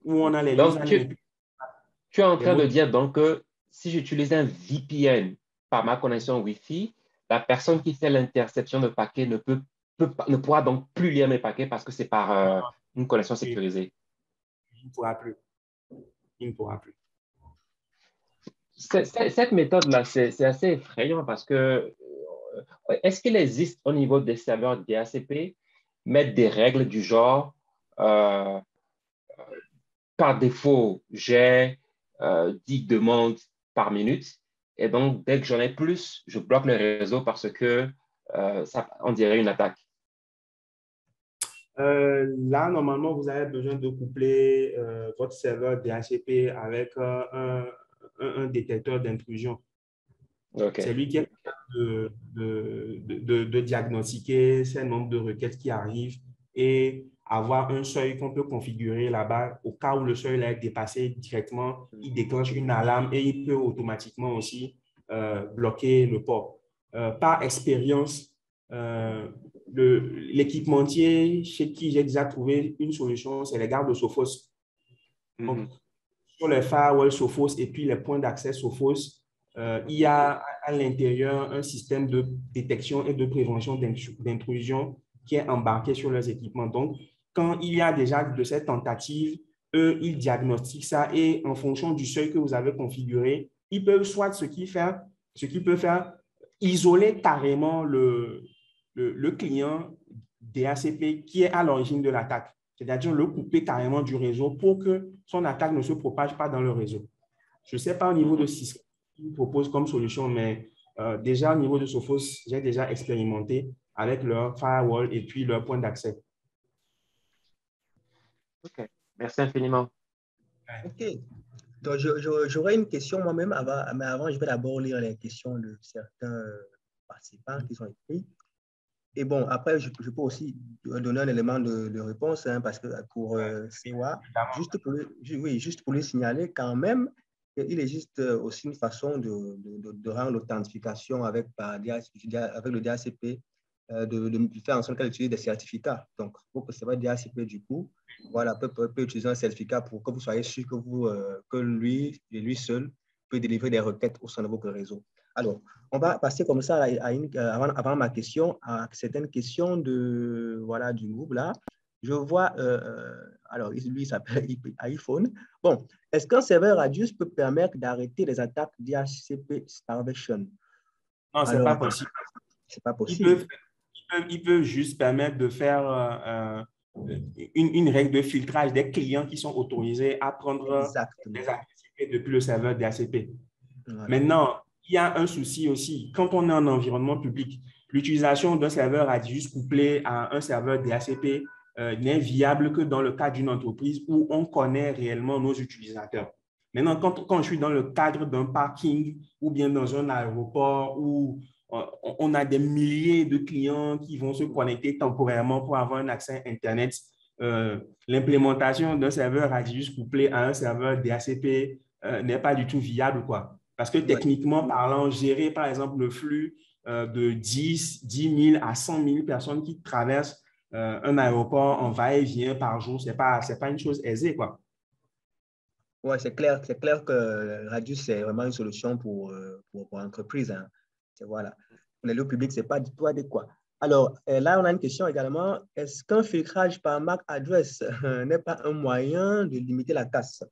où on a les donc, tu es en train de dire donc que si j'utilise un VPN par ma connexion Wi-Fi, la personne qui fait l'interception de paquets ne pourra donc plus lire mes paquets parce que c'est par une connexion sécurisée. Il ne pourra plus. Il ne pourra plus. Cette méthode-là, c'est assez effrayant parce que est-ce qu'il existe au niveau des serveurs DHCP mettre des règles du genre par défaut, j'ai 10 demandes par minute et donc dès que j'en ai plus, je bloque le réseau parce que on dirait une attaque. Là, normalement, vous avez besoin de coupler votre serveur DHCP avec un détecteur d'intrusion. Okay. C'est lui qui est capable de diagnostiquer ces nombres de requêtes qui arrivent et avoir un seuil qu'on peut configurer là-bas. Au cas où le seuil est dépassé directement, il déclenche une alarme et il peut automatiquement aussi bloquer le port. Par expérience, l'équipementier chez qui j'ai déjà trouvé une solution, c'est les gardes de Sophos. Donc, sur les firewalls Sophos et puis les points d'accès Sophos, il y a à l'intérieur un système de détection et de prévention d'intrusion qui est embarqué sur leurs équipements. Donc, quand il y a déjà de ces tentatives, eux, ils diagnostiquent ça et en fonction du seuil que vous avez configuré, ils peuvent soit ce qu'ils peuvent faire, isoler carrément le client DHCP qui est à l'origine de l'attaque. C'est-à-dire le couper carrément du réseau pour que son attaque ne se propage pas dans le réseau. Je ne sais pas au niveau de ce qu'il propose comme solution, mais déjà, au niveau de Sophos, j'ai déjà expérimenté avec leur firewall et puis leur point d'accès. OK. Merci infiniment. OK. Donc, j'aurais une question moi-même, mais avant, je vais d'abord lire les questions de certains participants qui sont écrits. Et bon, après, je peux aussi donner un élément de réponse, hein, parce que pour CEWA, juste pour lui signaler quand même qu'il existe aussi une façon de rendre l'authentification avec le DHCP, de faire en sorte qu'elle utilise des certificats. Donc, pour que ce soit DHCP, du coup, voilà, peut utiliser un certificat pour que vous soyez sûr que lui et lui seul peut délivrer des requêtes au sein de votre réseau. Alors, on va passer comme ça avant ma question, à certaines questions voilà, du groupe là. Je vois, alors lui, il s'appelle iPhone. Bon, est-ce qu'un serveur Radius peut permettre d'arrêter les attaques DHCP starvation? Non, ce n'est pas possible. C'est pas possible. Ils peuvent juste permettre de faire une règle de filtrage des clients qui sont autorisés à prendre des DHCP depuis le serveur DHCP. Voilà. Maintenant, il y a un souci aussi. Quand on est en environnement public, l'utilisation d'un serveur Radius couplé à un serveur DHCP n'est viable que dans le cadre d'une entreprise où on connaît réellement nos utilisateurs. Maintenant, quand je suis dans le cadre d'un parking ou bien dans un aéroport où on a des milliers de clients qui vont se connecter temporairement pour avoir un accès à Internet, l'implémentation d'un serveur Radius couplé à un serveur DHCP n'est pas du tout viable, quoi. Parce que techniquement parlant, gérer par exemple le flux de 10 000 à 100 000 personnes qui traversent un aéroport en va-et-vient par jour, ce n'est pas une chose aisée, quoi. Oui, c'est clair que Radius, c'est vraiment une solution pour l'entreprise. Hein. Voilà. Pour les lieux publics, ce n'est pas du tout adéquat. Alors, là, on a une question également. Est-ce qu'un filtrage par MAC adresse n'est pas un moyen de limiter la casse?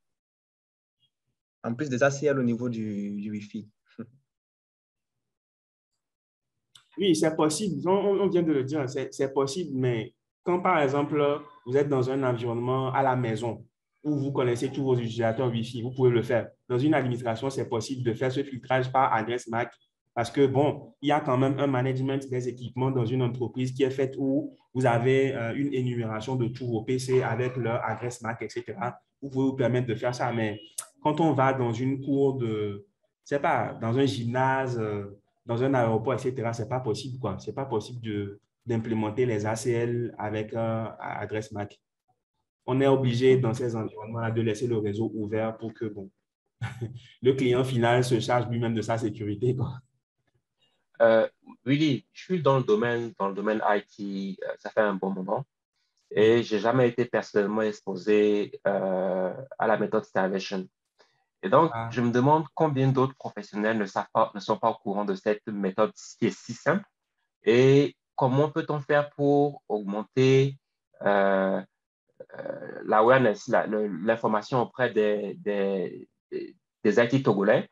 En plus des ACL au niveau du Wi-Fi. Oui, c'est possible. On vient de le dire, c'est possible, mais quand, par exemple, vous êtes dans un environnement à la maison où vous connaissez tous vos utilisateurs Wi-Fi, vous pouvez le faire. Dans une administration, c'est possible de faire ce filtrage par adresse MAC parce que, bon, il y a quand même un management des équipements dans une entreprise qui est fait où vous avez une énumération de tous vos PC avec leur adresse MAC, etc. Vous pouvez vous permettre de faire ça, mais quand on va dans une cour de, je sais pas, dans un gymnase, dans un aéroport, etc., ce n'est pas possible, quoi. Ce n'est pas possible d'implémenter les ACL avec adresse MAC. On est obligé, dans ces environnements-là, de laisser le réseau ouvert pour que bon, le client final se charge lui-même de sa sécurité, quoi. Willy, je suis dans le domaine IT, ça fait un bon moment, et je n'ai jamais été personnellement exposé à la méthode Starvation. Et donc, je me demande combien d'autres professionnels ne sont pas au courant de cette méthode qui est si simple et comment peut-on faire pour augmenter l'awareness, l'information auprès des IT togolais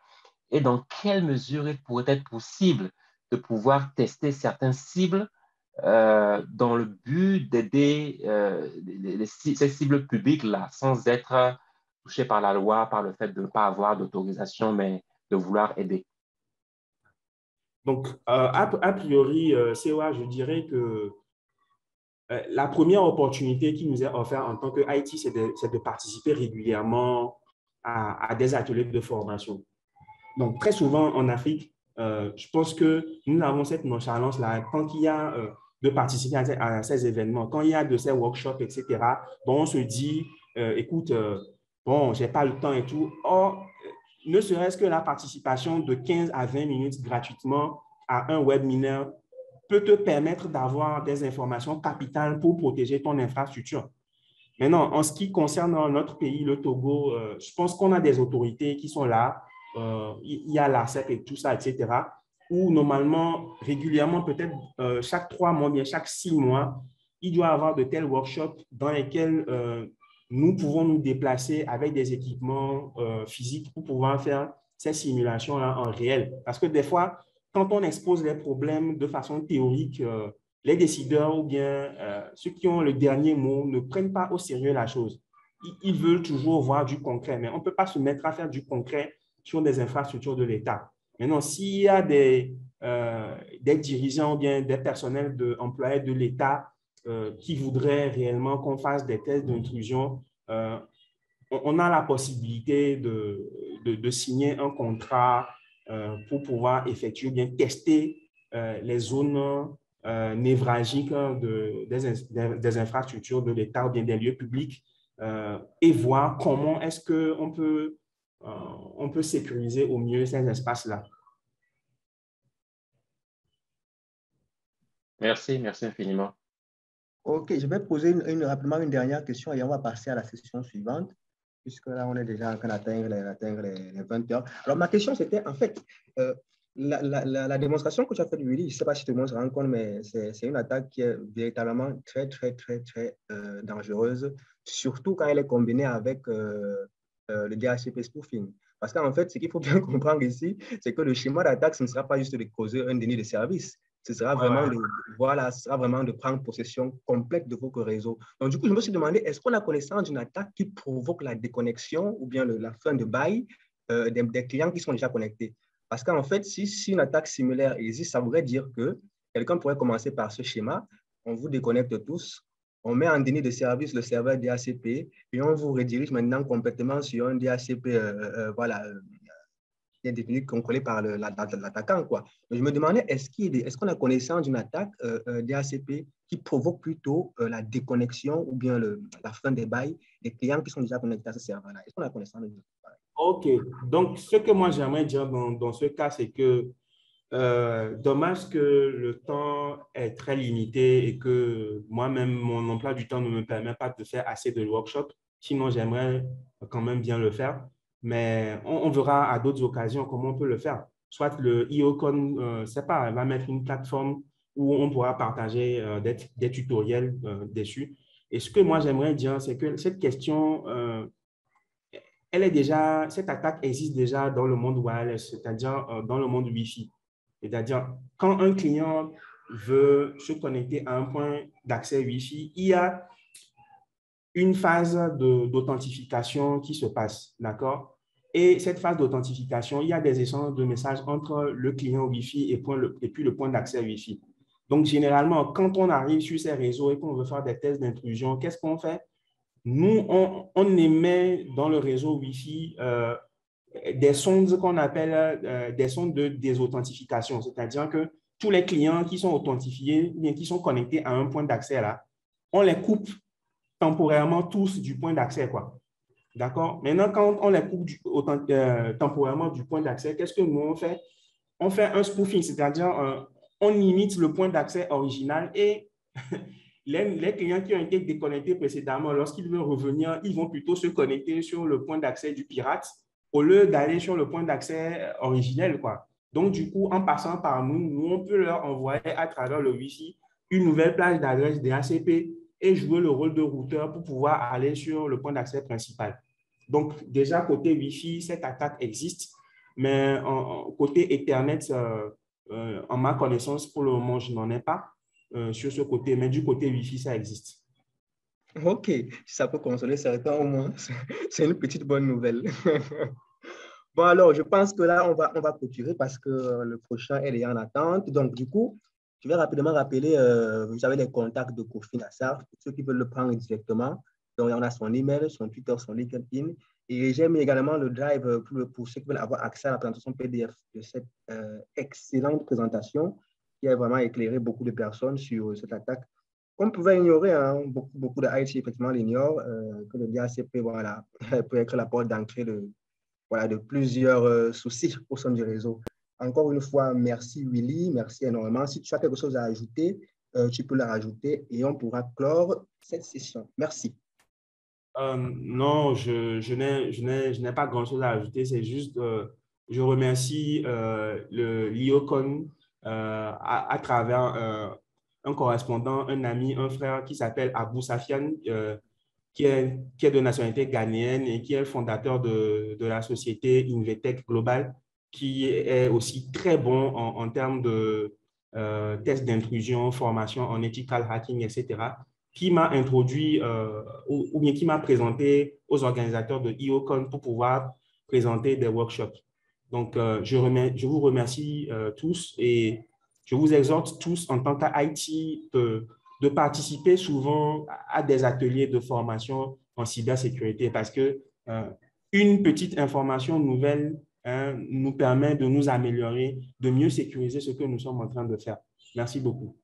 et dans quelle mesure il pourrait être possible de pouvoir tester certaines cibles dans le but d'aider ces cibles publiques-là sans être touché par la loi, par le fait de ne pas avoir d'autorisation, mais de vouloir aider. Donc, a priori, CEWA, je dirais que la première opportunité qui nous est offerte en tant que IT, c'est de participer régulièrement à des ateliers de formation. Donc, très souvent en Afrique, je pense que nous avons cette nonchalance-là. Quand il y a de participer à ces événements, quand il y a de ces workshops, etc., bon, on se dit, écoute, bon, je n'ai pas le temps et tout. Or, ne serait-ce que la participation de 15 à 20 minutes gratuitement à un webinaire peut te permettre d'avoir des informations capitales pour protéger ton infrastructure. Maintenant, en ce qui concerne notre pays, le Togo, je pense qu'on a des autorités qui sont là. Il y a l'ARCEP et tout ça, etc., où normalement, régulièrement, peut-être chaque 3 mois, bien chaque 6 mois, il doit y avoir de tels workshops dans lesquels nous pouvons nous déplacer avec des équipements physiques pour pouvoir faire ces simulations-là en réel. Parce que des fois, quand on expose les problèmes de façon théorique, les décideurs ou bien ceux qui ont le dernier mot ne prennent pas au sérieux la chose. Ils veulent toujours voir du concret, mais on ne peut pas se mettre à faire du concret sur des infrastructures de l'État. Maintenant, s'il y a des dirigeants ou bien des personnels employés de l'État qui voudraient réellement qu'on fasse des tests d'intrusion, on a la possibilité de signer un contrat pour pouvoir effectuer ou bien tester les zones névralgiques des infrastructures de l'État ou bien des lieux publics et voir comment est-ce qu'on peut sécuriser au mieux ces espaces-là. Merci, merci infiniment. OK, je vais poser rapidement une dernière question et on va passer à la session suivante, puisque là, on est déjà en train d'atteindre les 20 heures. Alors, ma question, c'était, en fait, la démonstration que tu as faite, Willy, je ne sais pas si tout le monde se rend compte, mais c'est une attaque qui est véritablement très, très, très, très dangereuse, surtout quand elle est combinée avec le DHCP spoofing. Parce qu'en fait, ce qu'il faut bien comprendre ici, c'est que le schéma d'attaque, ce ne sera pas juste de causer un déni de service. Ce sera vraiment, ce sera vraiment de prendre possession complète de votre réseau. Donc, du coup, je me suis demandé, est-ce qu'on a connaissance d'une attaque qui provoque la déconnexion ou bien la fin de bail des clients qui sont déjà connectés? Parce qu'en fait, si une attaque similaire existe, ça voudrait dire que quelqu'un pourrait commencer par ce schéma, on vous déconnecte tous, on met en déni de service le serveur DHCP et on vous redirige maintenant complètement sur un DHCP bien défini, contrôlé par l'attaquant, quoi. Donc, je me demandais, est-ce qu'on a connaissance d'une attaque DHCP qui provoque plutôt la déconnexion ou bien la fin des bails des clients qui sont déjà connectés à ce serveur-là? Est-ce qu'on a connaissance de ça? OK. Donc, ce que moi, j'aimerais dire dans ce cas, c'est que dommage que le temps est très limité et que moi-même, mon emploi du temps ne me permet pas de faire assez de workshops. Sinon, j'aimerais quand même bien le faire. Mais on verra à d'autres occasions comment on peut le faire. Soit le IOCON, c'est pas, va mettre une plateforme où on pourra partager des tutoriels dessus. Et ce que moi, j'aimerais dire, c'est que cette question, cette attaque existe déjà dans le monde wireless, c'est-à-dire dans le monde Wi-Fi. C'est-à-dire, quand un client veut se connecter à un point d'accès Wi-Fi, il y a une phase d'authentification qui se passe, d'accord? Et cette phase d'authentification, il y a des échanges de messages entre le client Wi-Fi et puis le point d'accès Wi-Fi. Donc, généralement, quand on arrive sur ces réseaux et qu'on veut faire des tests d'intrusion, qu'est-ce qu'on fait? Nous, on émet dans le réseau Wi-Fi des sondes qu'on appelle des sondes de désauthentification, c'est-à-dire que tous les clients qui sont authentifiés, bien qui sont connectés à un point d'accès là, on les coupe temporairement tous du point d'accès, quoi. D'accord? Maintenant, quand on les coupe temporairement du point d'accès, qu'est-ce que nous on fait? On fait un spoofing, c'est-à-dire on imite le point d'accès original et les clients qui ont été déconnectés précédemment, lorsqu'ils veulent revenir, ils vont plutôt se connecter sur le point d'accès du pirate au lieu d'aller sur le point d'accès originel, quoi. Donc, du coup, en passant par nous, on peut leur envoyer à travers le Wi-Fi une nouvelle plage d'adresse DHCP et jouer le rôle de routeur pour pouvoir aller sur le point d'accès principal. Donc, déjà, côté Wi-Fi, cette attaque existe, mais côté Ethernet, en ma connaissance, pour le moment, je n'en ai pas sur ce côté, mais du côté Wi-Fi, ça existe. OK, si ça peut consoler certains au moins, c'est une petite bonne nouvelle. Bon, alors, je pense que là, on va clôturer parce que le prochain est déjà en attente. Donc, du coup, je vais rapidement rappeler, vous savez, les contacts de Kofi Nassar, pour ceux qui veulent le prendre directement. Donc, on a son email, son Twitter, son LinkedIn. Et j'ai mis également le drive pour ceux qui veulent avoir accès à la présentation PDF de cette excellente présentation qui a vraiment éclairé beaucoup de personnes sur cette attaque. Qu'on pouvait ignorer, hein, beaucoup de IT, effectivement, l'ignorent, que le DHCP, voilà, peut être la porte d'entrée de plusieurs soucis au sein du réseau. Encore une fois, merci Willy, merci énormément. Si tu as quelque chose à ajouter, tu peux la rajouter et on pourra clore cette session. Merci. Non, je n'ai pas grand-chose à ajouter. C'est juste, je remercie l'IOCON à travers un correspondant, un ami, un frère qui s'appelle Abou Safian, qui est de nationalité ghanéenne et qui est le fondateur de la société Invetech Global, qui est aussi très bon en termes de tests d'intrusion, formation en ethical hacking, etc., qui m'a introduit ou bien qui m'a présenté aux organisateurs de IOCON pour pouvoir présenter des workshops. Donc, je vous remercie tous et je vous exhorte tous en tant qu'IT de participer souvent à des ateliers de formation en cybersécurité parce que une petite information nouvelle nous permet de nous améliorer, de mieux sécuriser ce que nous sommes en train de faire. Merci beaucoup.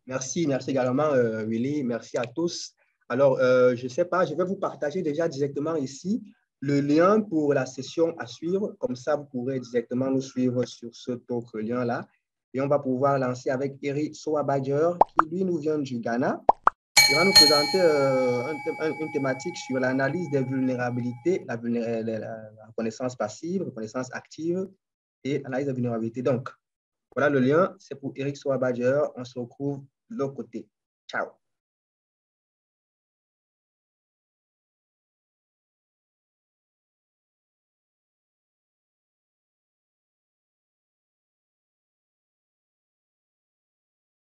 Merci également, Willy. Merci à tous. Alors, je ne sais pas, je vais vous partager déjà directement ici le lien pour la session à suivre. Comme ça, vous pourrez directement nous suivre sur cet autre lien-là. Et on va pouvoir lancer avec Eric Soa-Badger, qui lui nous vient du Ghana. Il va nous présenter une thématique sur l'analyse des vulnérabilités, la reconnaissance passive, reconnaissance active et l'analyse des vulnérabilités. Donc, voilà le lien, c'est pour Eric Soa-Badger. On se retrouve de l'autre côté. Ciao.